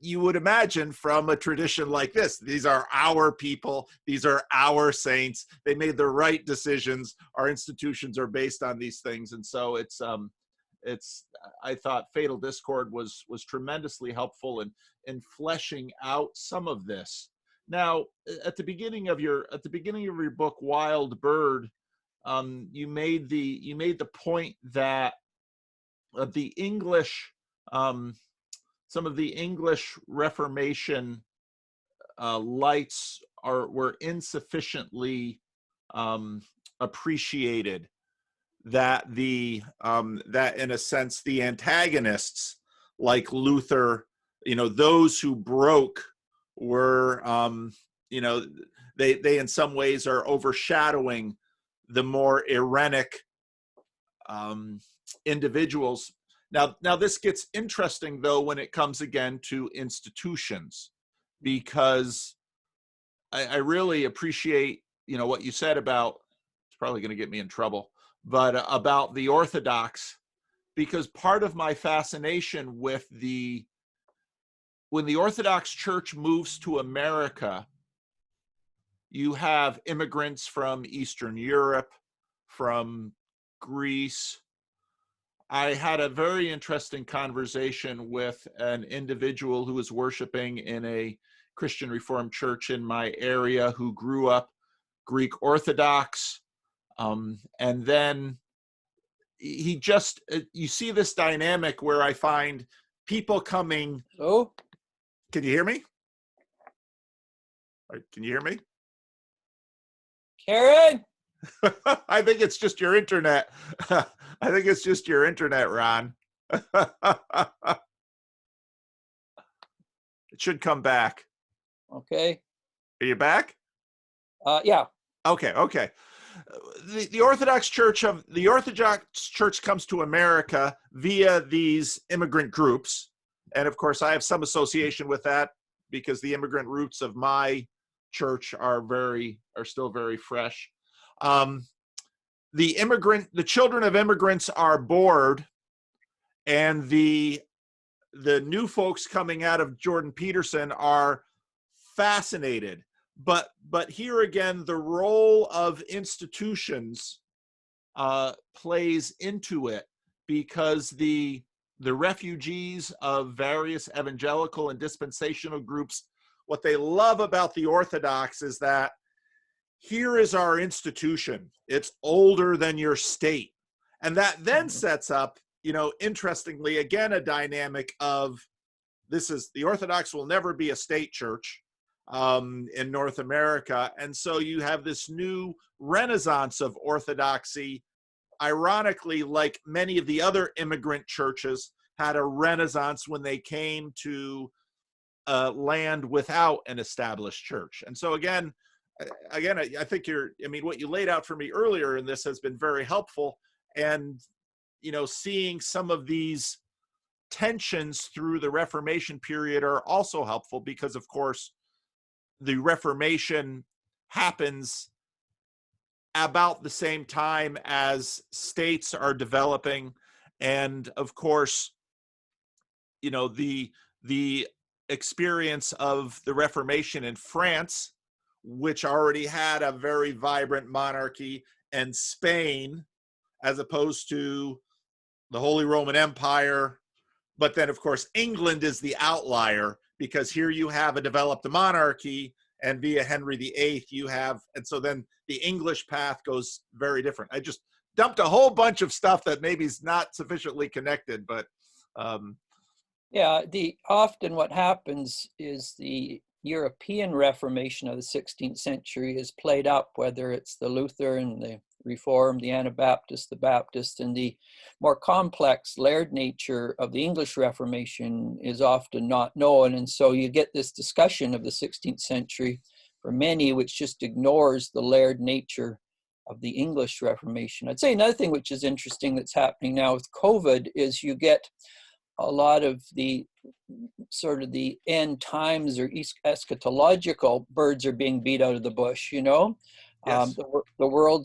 you would imagine from a tradition like this. These are our people. These are our saints. They made the right decisions. Our institutions are based on these things. And so I thought Fatal Discord was tremendously helpful in fleshing out some of this. Now, at the beginning of your book, Wild Bird, you made the point that the English, some of the English Reformation lights were insufficiently appreciated. That that in a sense the antagonists like Luther, those who broke were they in some ways are overshadowing the more Irenic individuals. Now this gets interesting though when it comes again to institutions, because I really appreciate what you said about, it's probably going to get me in trouble, but about the Orthodox, because part of my fascination with when the Orthodox Church moves to America, you have immigrants from Eastern Europe, from Greece. I had a very interesting conversation with an individual who was worshiping in a Christian Reformed church in my area who grew up Greek Orthodox. And then you see this dynamic where I find people coming. Oh, can you hear me? Can you hear me? Karen? I think it's just your internet. I think it's just your internet, Ron. It should come back. Okay. Are you back? Yeah. Okay. Okay. The Orthodox Church comes to America via these immigrant groups, and of course, I have some association with that because the immigrant roots of my church are still very fresh. The children of immigrants are bored, and the new folks coming out of Jordan Peterson are fascinated. But here again, the role of institutions plays into it, because the refugees of various evangelical and dispensational groups, what they love about the Orthodox is that here is our institution. It's older than your state. And that then sets up, interestingly, again, a dynamic of the Orthodox will never be a state church in North America. And so you have this new renaissance of Orthodoxy, ironically, like many of the other immigrant churches had a renaissance when they came to land without an established church. And so again, I think what you laid out for me earlier in this has been very helpful. And, seeing some of these tensions through the Reformation period are also helpful, because of course the Reformation happens about the same time as states are developing. And of course, the experience of the Reformation in France, which already had a very vibrant monarchy, and Spain, as opposed to the Holy Roman Empire. But then, of course, England is the outlier, because here you have a developed monarchy, and via Henry VIII you have, and so then the English path goes very different. I just dumped a whole bunch of stuff that maybe is not sufficiently connected, but yeah, often what happens is the European Reformation of the 16th century is played up, whether it's the Lutheran, the Reformed, the Anabaptist, the Baptist, and the more complex layered nature of the English Reformation is often not known. And so you get this discussion of the 16th century for many, which just ignores the layered nature of the English Reformation. I'd say another thing which is interesting that's happening now with COVID is you get a lot of the sort of the end times or eschatological birds are being beat out of the bush, yes. The world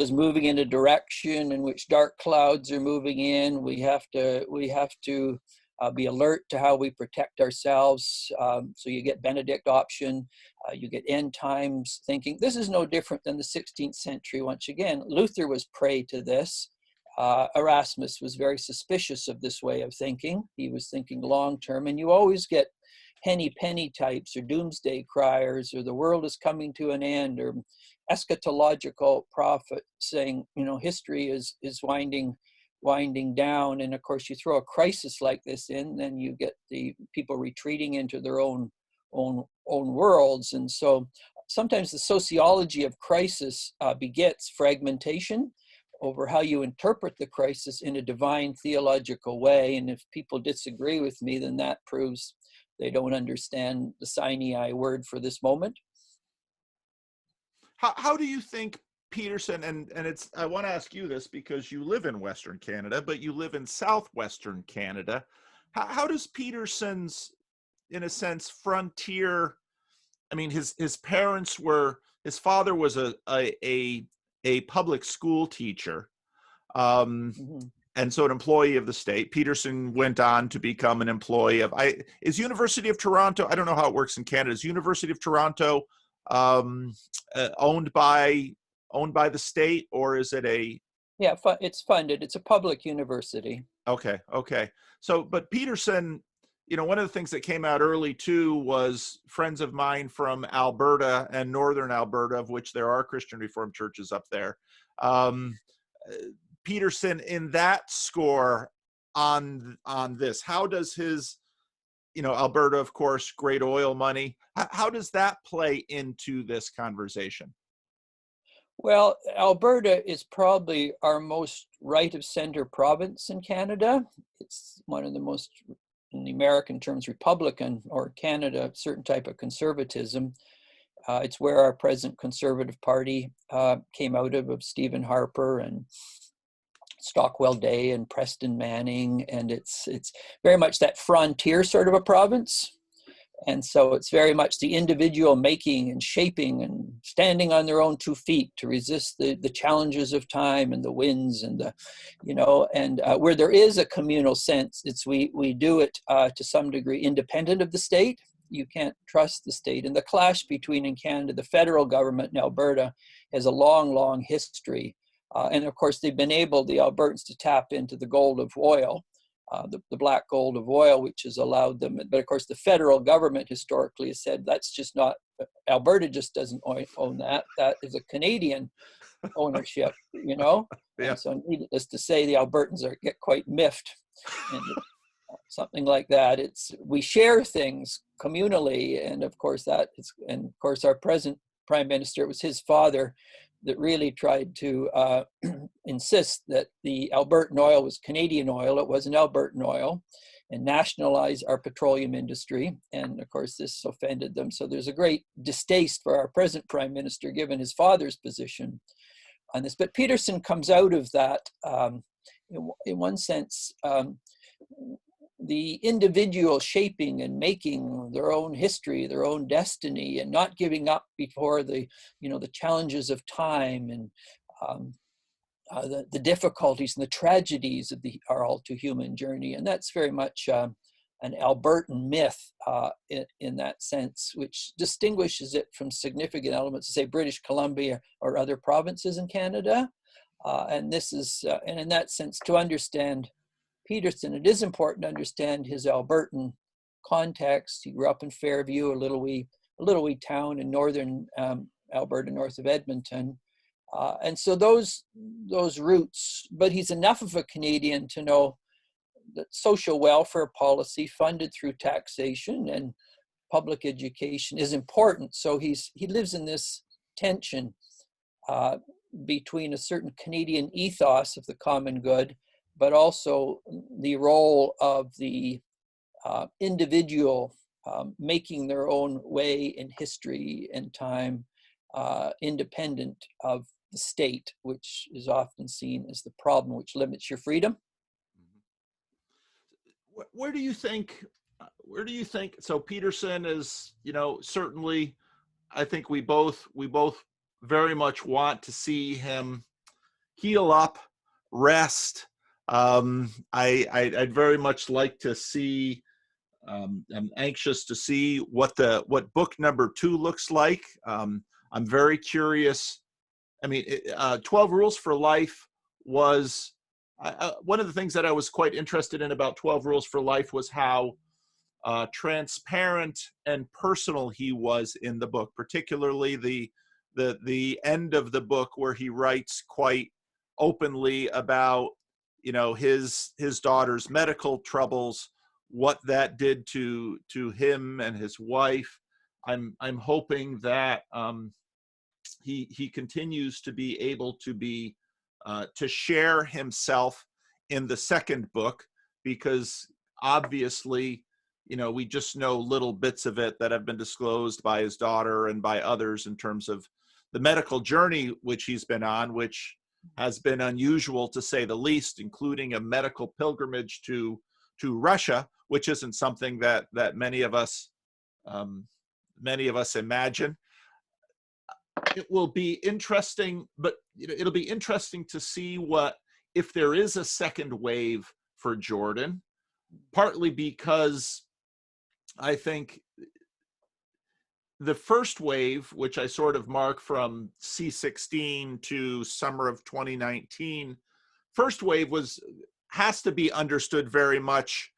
is moving in a direction in which dark clouds are moving in. We have to be alert to how we protect ourselves. So you get Benedict option, you get end times thinking. This is no different than the 16th century. Once again, Luther was prey to this. Erasmus was very suspicious of this way of thinking. He was thinking long-term, and you always get henny penny types or doomsday criers, or the world is coming to an end, or eschatological prophet saying, history is winding down. And of course, you throw a crisis like this in, then you get the people retreating into their own worlds. And so sometimes the sociology of crisis begets fragmentation over how you interpret the crisis in a divine theological way. And if people disagree with me, then that proves they don't understand the Sinai word for this moment. How do you think Peterson, and I want to ask you this because you live in Western Canada, but you live in Southwestern Canada. How does Peterson's, in a sense, frontier, his parents were, his father was a public school teacher, and so an employee of the state. Peterson went on to become an employee of, is University of Toronto, I don't know how it works in Canada, is University of Toronto owned by the state, or is it a? Yeah, it's funded. It's a public university. Okay. So, but Peterson, one of the things that came out early too was friends of mine from Alberta and Northern Alberta, of which there are Christian Reformed churches up there. Peterson, in that score on this, how does his, Alberta, of course, great oil money, how does that play into this conversation? Well, Alberta is probably our most right of center province in Canada. It's one of the most, in the American terms, Republican, or Canada, certain type of conservatism. It's where our present Conservative Party came out of Stephen Harper and Stockwell Day and Preston Manning, and it's very much that frontier sort of a province. And so it's very much the individual making and shaping and standing on their own 2 feet to resist the challenges of time and the winds and the, and where there is a communal sense, we do it to some degree independent of the state. You can't trust the state. And the clash between, in Canada, the federal government and Alberta has a long, long history. And of course, they've been able, the Albertans, to tap into the gold of oil. The black gold of oil, which has allowed them. But of course, the federal government historically has said that's just not, Alberta just doesn't own that. That is a Canadian ownership, Yeah. And so needless to say, the Albertans get quite miffed. And something like that. We share things communally. And of course, our present Prime Minister, it was his father that really tried to insist that the Albertan oil was Canadian oil, it wasn't Albertan oil, and nationalize our petroleum industry. And of course, this offended them. So there's a great distaste for our present Prime Minister, given his father's position on this. But Peterson comes out of that, in one sense, the individual shaping and making their own history, their own destiny, and not giving up before the challenges of time and the difficulties and the tragedies of our all too human journey. And that's very much an Albertan myth in that sense, which distinguishes it from significant elements, say British Columbia or other provinces in Canada. And this is, and in that sense, to understand Peterson, it is important to understand his Albertan context. He grew up in Fairview, a little wee town in northern Alberta, north of Edmonton. And so those roots, but he's enough of a Canadian to know that social welfare policy funded through taxation and public education is important. So he lives in this tension between a certain Canadian ethos of the common good, but also the role of the individual making their own way in history and time, independent of the state, which is often seen as the problem, which limits your freedom. Where do you think, so Peterson is, certainly, I think we both very much want to see him heal up, rest. I'd very much like to see, I'm anxious to see what book number 2 looks like. I'm very curious. I mean, 12 Rules for Life was, one of the things that I was quite interested in about 12 Rules for Life was how transparent and personal he was in the book, particularly the end of the book where he writes quite openly about his daughter's medical troubles, what that did to him and his wife. I'm hoping that he continues to be able to share himself in the second book, because obviously we just know little bits of it that have been disclosed by his daughter and by others in terms of the medical journey which he's been on, which has been unusual to say the least, including a medical pilgrimage to Russia, which isn't something that many of us imagine. It will be interesting, but it'll be interesting to see if there is a second wave for Jordan, partly because I think the first wave, which I sort of mark from C16 to summer of 2019, first wave has to be understood very much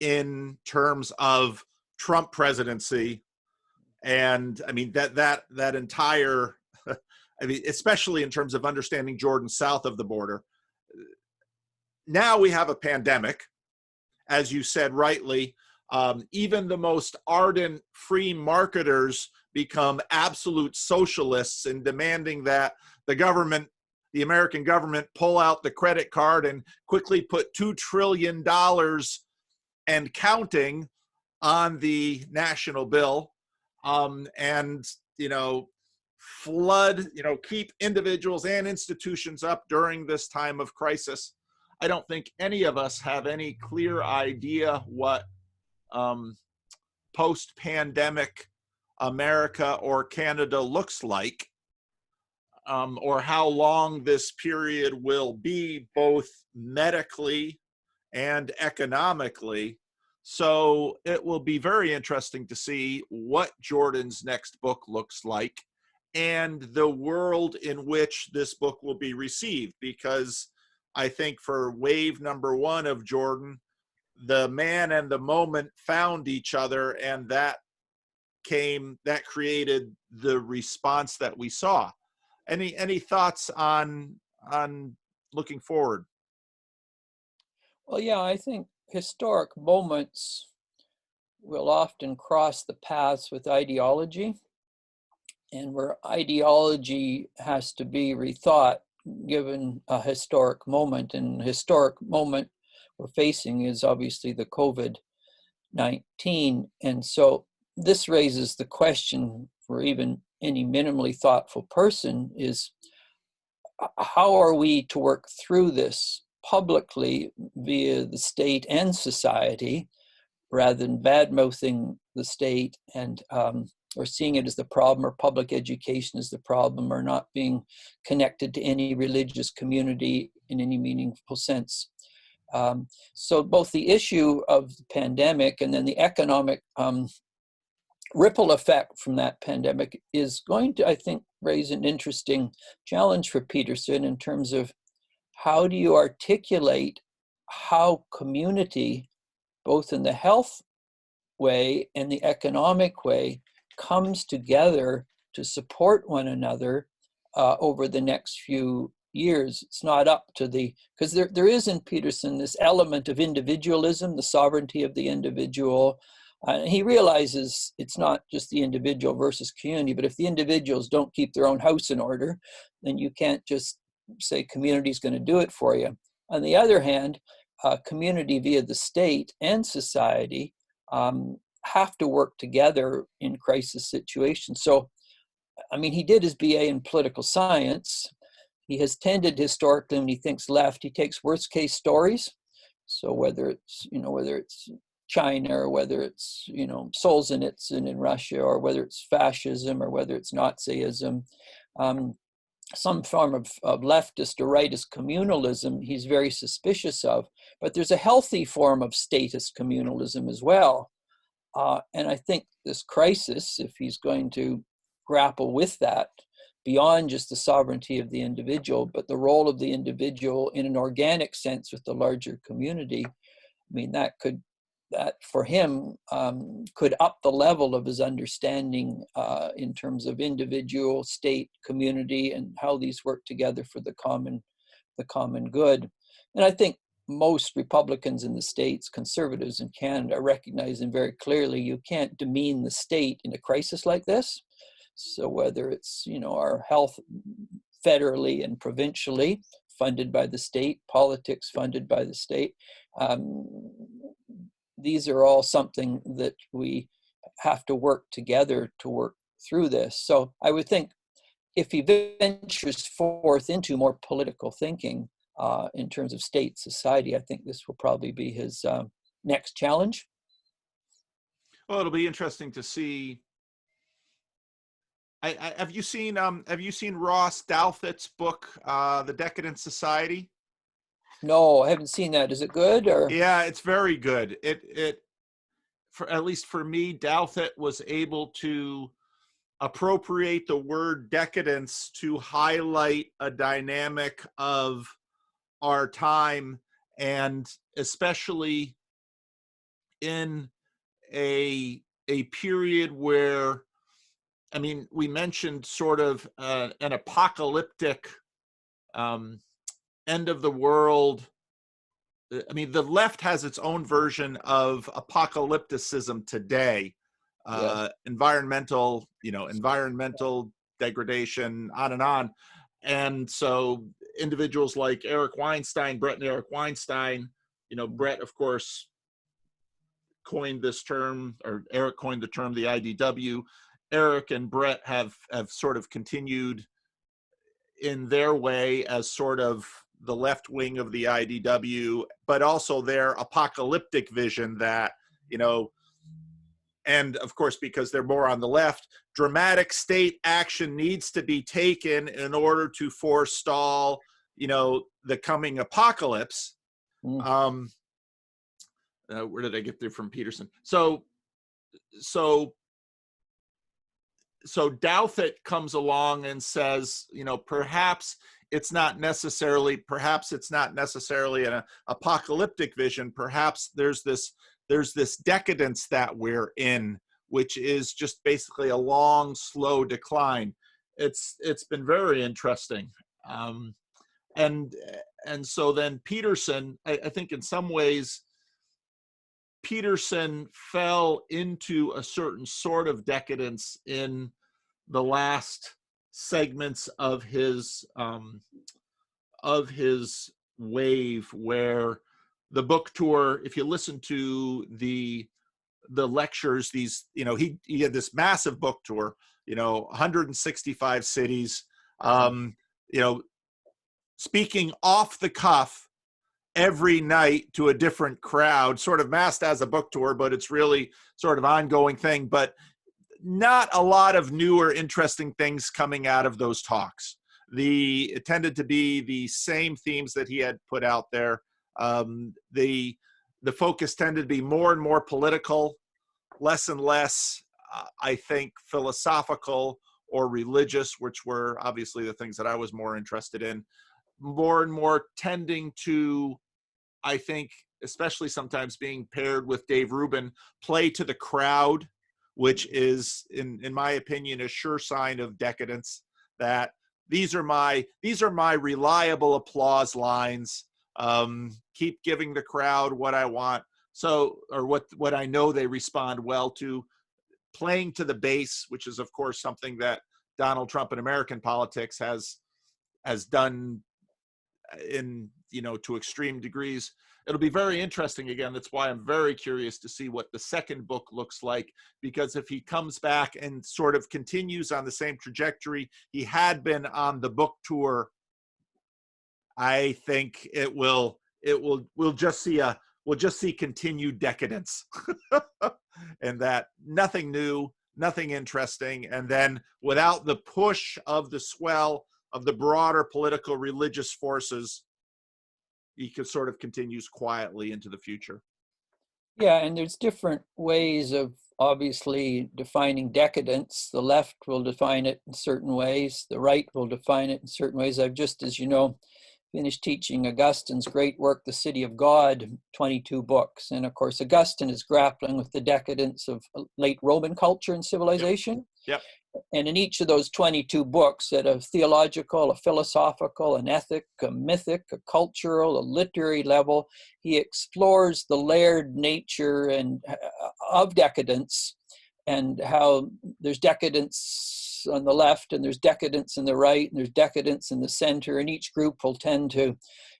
in terms of Trump presidency. And I mean, that entire, I mean, especially in terms of understanding Jordan south of the border. Now we have a pandemic, as you said rightly. Even the most ardent free marketers become absolute socialists in demanding that the American government pull out the credit card and quickly put $2 trillion and counting on the national bill, and, flood, keep individuals and institutions up during this time of crisis. I don't think any of us have any clear idea what post-pandemic America or Canada looks like, or how long this period will be, both medically and economically. So it will be very interesting to see what Jordan's next book looks like and the world in which this book will be received, because I think for wave number one of Jordan, the man and the moment found each other, and that created the response that we saw. Any thoughts on looking forward? Well, yeah, I think historic moments will often cross the paths with ideology, and where ideology has to be rethought given a historic moment. And the historic moment we're facing is obviously the COVID-19. And so this raises the question for even any minimally thoughtful person is, how are we to work through this publicly via the state and society, rather than bad-mouthing the state and or seeing it as the problem, or public education as the problem, or not being connected to any religious community in any meaningful sense. So both the issue of the pandemic and then the economic ripple effect from that pandemic is going to, I think, raise an interesting challenge for Peterson in terms of how do you articulate how community, both in the health way and the economic way, comes together to support one another over the next few years. It's not up to because there is in Peterson this element of individualism, the sovereignty of the individual. He realizes it's not just the individual versus community, but if the individuals don't keep their own house in order, then you can't just say community is going to do it for you. On the other hand, community via the state and society have to work together in crisis situations. So, I mean, he did his BA in political science. He has tended historically, when he thinks left, he takes worst case stories. So whether it's China, or whether it's, Solzhenitsyn in Russia, or whether it's fascism, or whether it's Nazism, some form of leftist or rightist communalism, he's very suspicious of. But there's a healthy form of statist communalism as well. And I think this crisis, if he's going to grapple with that, beyond just the sovereignty of the individual, but the role of the individual in an organic sense with the larger community, I mean, that for him could up the level of his understanding in terms of individual, state, community, and how these work together for the common good. And I think most Republicans in the States, conservatives in Canada, are recognizing very clearly you can't demean the state in a crisis like this. So whether it's, our health federally and provincially funded by the state, politics funded by the state, these are all something that we have to work together to work through this. So I would think if he ventures forth into more political thinking in terms of state society, I think this will probably be his next challenge. Well, it'll be interesting to see. Have you seen Ross Douthat's book, The Decadent Society? No, I haven't seen that. Is it good? Or yeah, it's very good. It for at least for me, Douthat was able to appropriate the word decadence to highlight a dynamic of our time, and especially in a period where, I mean, we mentioned sort of an apocalyptic end of the world. I mean, the left has its own version of apocalypticism today. Environmental degradation, on and on. and so individuals like Eric Weinstein, Brett and Eric Weinstein, Brett, of course, coined this term, or Eric coined the term, the IDW. Eric and Brett have sort of continued in their way as sort of the left wing of the IDW, but also their apocalyptic vision that, and of course, because they're more on the left, dramatic state action needs to be taken in order to forestall, the coming apocalypse. Where did I get there from Peterson? So Douthit comes along and says, perhaps it's not necessarily an apocalyptic vision. Perhaps there's this decadence that we're in, which is just basically a long, slow decline. It's been very interesting. And so then Peterson, I think in some ways, Peterson fell into a certain sort of decadence in the last segments of his wave, where the book tour, if you listen to the lectures, these, he had this massive book tour, 165 cities, speaking off the cuff every night to a different crowd, sort of masked as a book tour, but it's really sort of ongoing thing, but not a lot of new or interesting things coming out of those talks. It tended to be the same themes that he had put out there. The focus tended to be more and more political, less and less, I think, philosophical or religious, which were obviously the things that I was more interested in. More and more tending to, I think, especially sometimes being paired with Dave Rubin, play to the crowd, which is, in my opinion, a sure sign of decadence. That these are my reliable applause lines. Keep giving the crowd what I want, or what I know they respond well to. Playing to the base, which is of course something that Donald Trump in American politics has done in, to extreme degrees. It'll be very interesting. Again, that's why I'm very curious to see what the second book looks like, because if he comes back and sort of continues on the same trajectory he had been on the book tour, I think we'll just see continued decadence and that nothing new, nothing interesting. And then without the push of the swell of the broader political religious forces, he could sort of continues quietly into the future. Yeah, and there's different ways of obviously defining decadence. The left will define it in certain ways. The right will define it in certain ways. I've just, as you know, finished teaching Augustine's great work, The City of God, 22 books. And of course, Augustine is grappling with the decadence of late Roman culture and civilization. Yep. And in each of those 22 books, at a theological, a philosophical, an ethic, a mythic, a cultural, a literary level, he explores the layered nature and of decadence, and how there's decadence on the left, and there's decadence in the right, and there's decadence in the center, and each group will tend to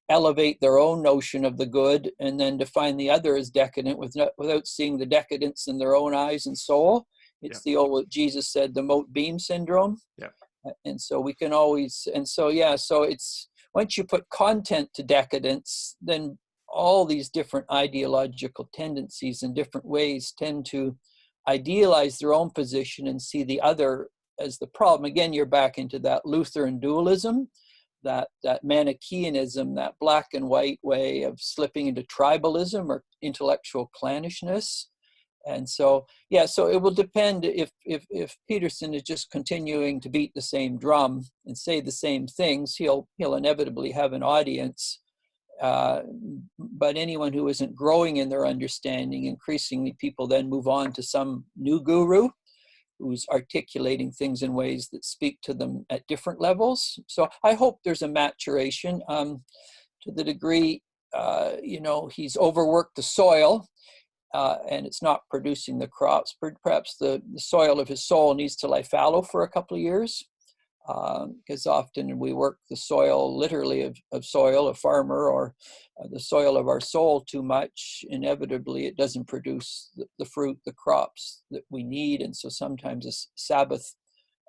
elevate their own notion of the good and then define the other as decadent without seeing the decadence in their own eyes and soul. It's the old, what Jesus said, the mote beam syndrome. Yeah. And so we can always, so it's, once you put content to decadence, then all these different ideological tendencies in different ways tend to idealize their own position and see the other as the problem. Again, you're back into that Lutheran dualism, that Manichaeanism, that black and white way of slipping into tribalism or intellectual clannishness. And so, so it will depend if Peterson is just continuing to beat the same drum and say the same things, he'll inevitably have an audience. But anyone who isn't growing in their understanding, increasingly people then move on to some new guru who's articulating things in ways that speak to them at different levels. So I hope there's a maturation to the degree, he's overworked the soil. And it's not producing the crops. Perhaps the soil of his soul needs to lie fallow for a couple of years. because often we work the soil, literally of soil, a farmer, or the soil of our soul too much. Inevitably, it doesn't produce the fruit, the crops that we need. And so sometimes a Sabbath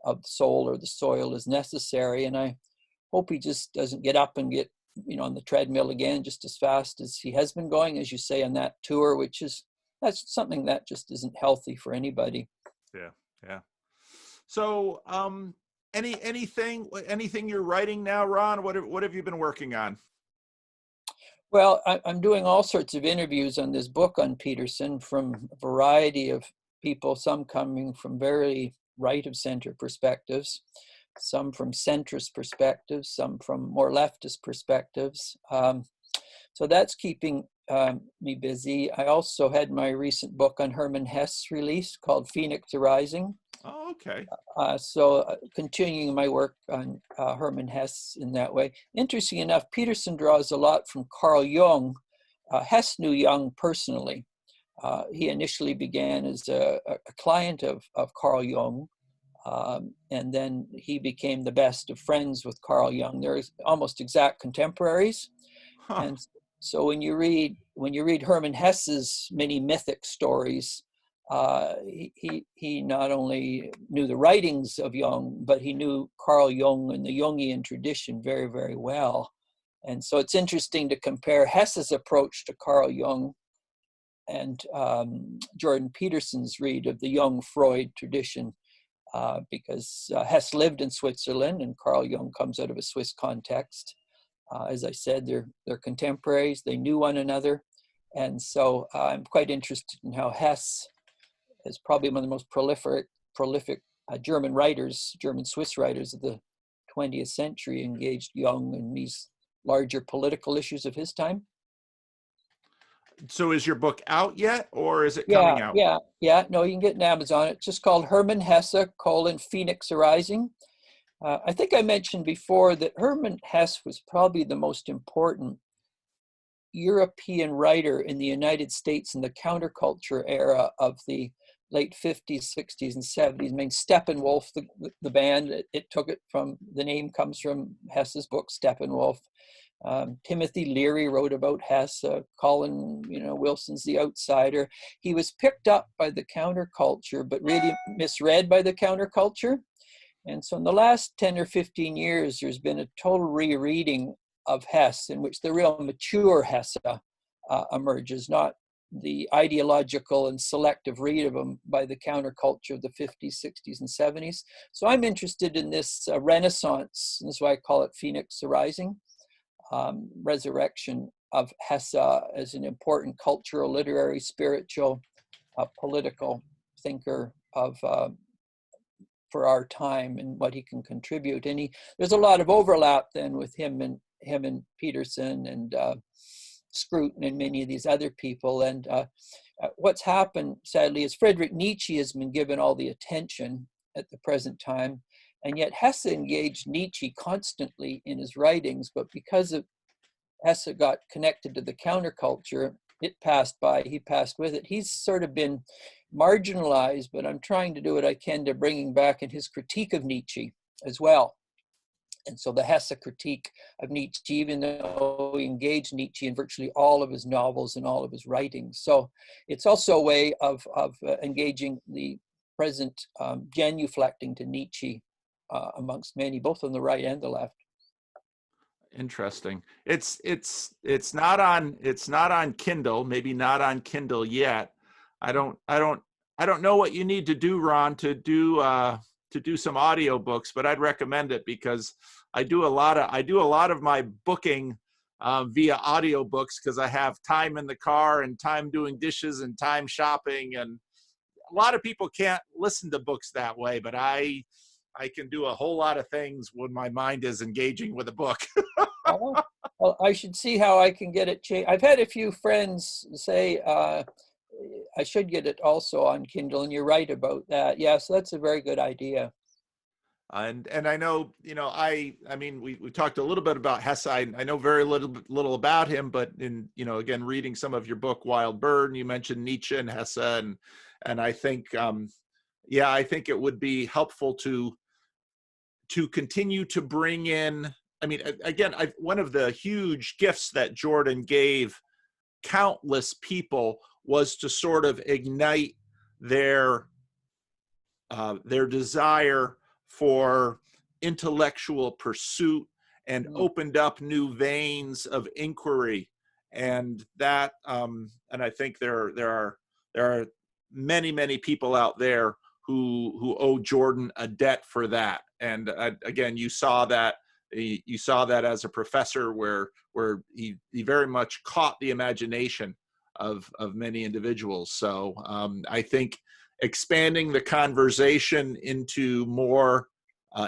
of the soul or the soil is necessary. And I hope he just doesn't get up and get, on the treadmill again just as fast as he has been going, as you say, on that tour, that's something that just isn't healthy for anybody. Yeah, yeah. So, anything you're writing now, Ron? What have you been working on? Well, I'm doing all sorts of interviews on this book on Peterson from a variety of people, some coming from very right of center perspectives, some from centrist perspectives, some from more leftist perspectives. So that's keeping me busy. I also had my recent book on Hermann Hesse released called Phoenix Arising. Oh, okay. So continuing my work on Hermann Hesse in that way. Interesting enough, Peterson draws a lot from Carl Jung. Hesse knew Jung personally. He initially began as a client of Carl Jung, and then he became the best of friends with Carl Jung. They're almost exact contemporaries. Huh. And so when you read Hermann Hesse's many mythic stories, he not only knew the writings of Jung, but he knew Carl Jung and the Jungian tradition very, very well. And so it's interesting to compare Hesse's approach to Carl Jung and Jordan Peterson's read of the Jung-Freud tradition, because Hesse lived in Switzerland and Carl Jung comes out of a Swiss context. As I said, they're contemporaries, they knew one another. And so I'm quite interested in how Hesse is probably one of the most prolific German Swiss writers of the 20th century, engaged Jung in these larger political issues of his time. So is your book out yet, or is it coming out? Yeah. No, you can get it on Amazon. It's just called Hermann Hesse, Phoenix Arising. I think I mentioned before that Hermann Hesse was probably the most important European writer in the United States in the counterculture era of the late 50s, 60s, and 70s. I mean, Steppenwolf, the band, it took it from, the name comes from Hesse's book, Steppenwolf. Timothy Leary wrote about Hesse. Colin, Wilson's The Outsider. He was picked up by the counterculture, but really misread by the counterculture. And so in the last 10 or 15 years, there's been a total rereading of Hesse in which the real mature Hesse emerges, not the ideological and selective read of him by the counterculture of the 50s, 60s, and 70s. So I'm interested in this renaissance, and this is why I call it Phoenix Arising, resurrection of Hesse as an important cultural, literary, spiritual, political thinker of for our time and what he can contribute. And there's a lot of overlap then with him and Peterson and Scruton and many of these other people. And what's happened, sadly, is Friedrich Nietzsche has been given all the attention at the present time, and yet Hesse engaged Nietzsche constantly in his writings, but because of Hesse got connected to the counterculture, it passed by, he passed with it. He's sort of been marginalized, but I'm trying to do what I can to bring him back in his critique of Nietzsche as well. And so the Hesse critique of Nietzsche, even though he engaged Nietzsche in virtually all of his novels and all of his writings. So it's also a way of engaging the present genuflecting to Nietzsche amongst many, both on the right and the left. Interesting. It's not on Kindle, maybe not on Kindle yet. I don't know what you need to do, Ron, to do some audiobooks, but I'd recommend it because I do a lot of my booking via audiobooks because I have time in the car and time doing dishes and time shopping, and a lot of people can't listen to books that way, but I can do a whole lot of things when my mind is engaging with a book. Oh, well, I should see how I can get it changed. I've had a few friends say I should get it also on Kindle, and you're right about that. Yeah, so that's a very good idea. And I know, I mean, we talked a little bit about Hesse. I know very little about him, but in, again, reading some of your book, Wild Bird, you mentioned Nietzsche and Hesse, and I think, I think it would be helpful to to continue to bring in, I mean, again, one of the huge gifts that Jordan gave countless people was to sort of ignite their desire for intellectual pursuit, and opened up new veins of inquiry. And that, and I think there are many people out there who owe Jordan a debt for that. And again, you saw that as a professor, where he very much caught the imagination of many individuals. So I think expanding the conversation into more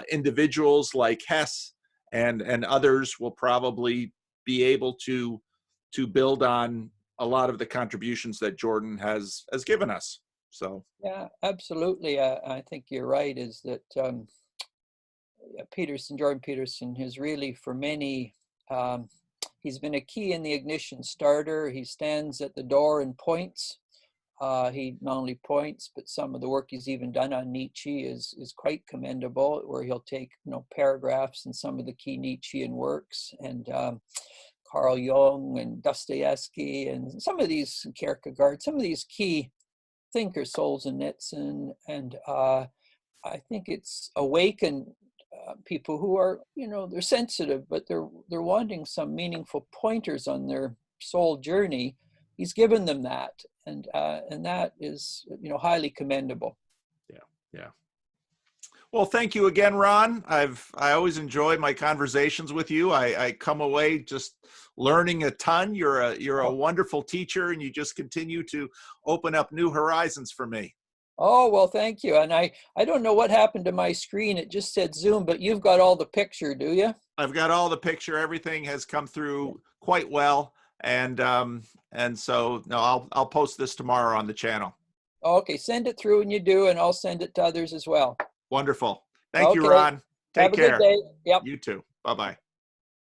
individuals like Hess and others will probably be able to build on a lot of the contributions that Jordan has given us. So yeah, absolutely. I think you're right. Is that Jordan Peterson has really, for many, he's been a key in the ignition starter. He stands at the door and points. He not only points, but some of the work he's even done on Nietzsche is quite commendable, where he'll take paragraphs in some of the key Nietzschean works, and Carl Jung and Dostoevsky and some of these, Kierkegaard, some of these key thinkers, Solzhenitsyn, and I think it's awakened people who are, they're sensitive, but they're wanting some meaningful pointers on their soul journey. He's given them that, and that is, highly commendable. Yeah. Well, thank you again, Ron. I always enjoy my conversations with you. I come away just learning a ton. You're a wonderful teacher, and you just continue to open up new horizons for me. Oh, well, thank you. And I don't know what happened to my screen. It just said Zoom, but you've got all the picture, do you? I've got all the picture. Everything has come through quite well. And so no, I'll post this tomorrow on the channel. Okay, send it through, and you do, and I'll send it to others as well. Wonderful. Thank you, Ron. Take care. Have a good day. Yep. You too. Bye-bye.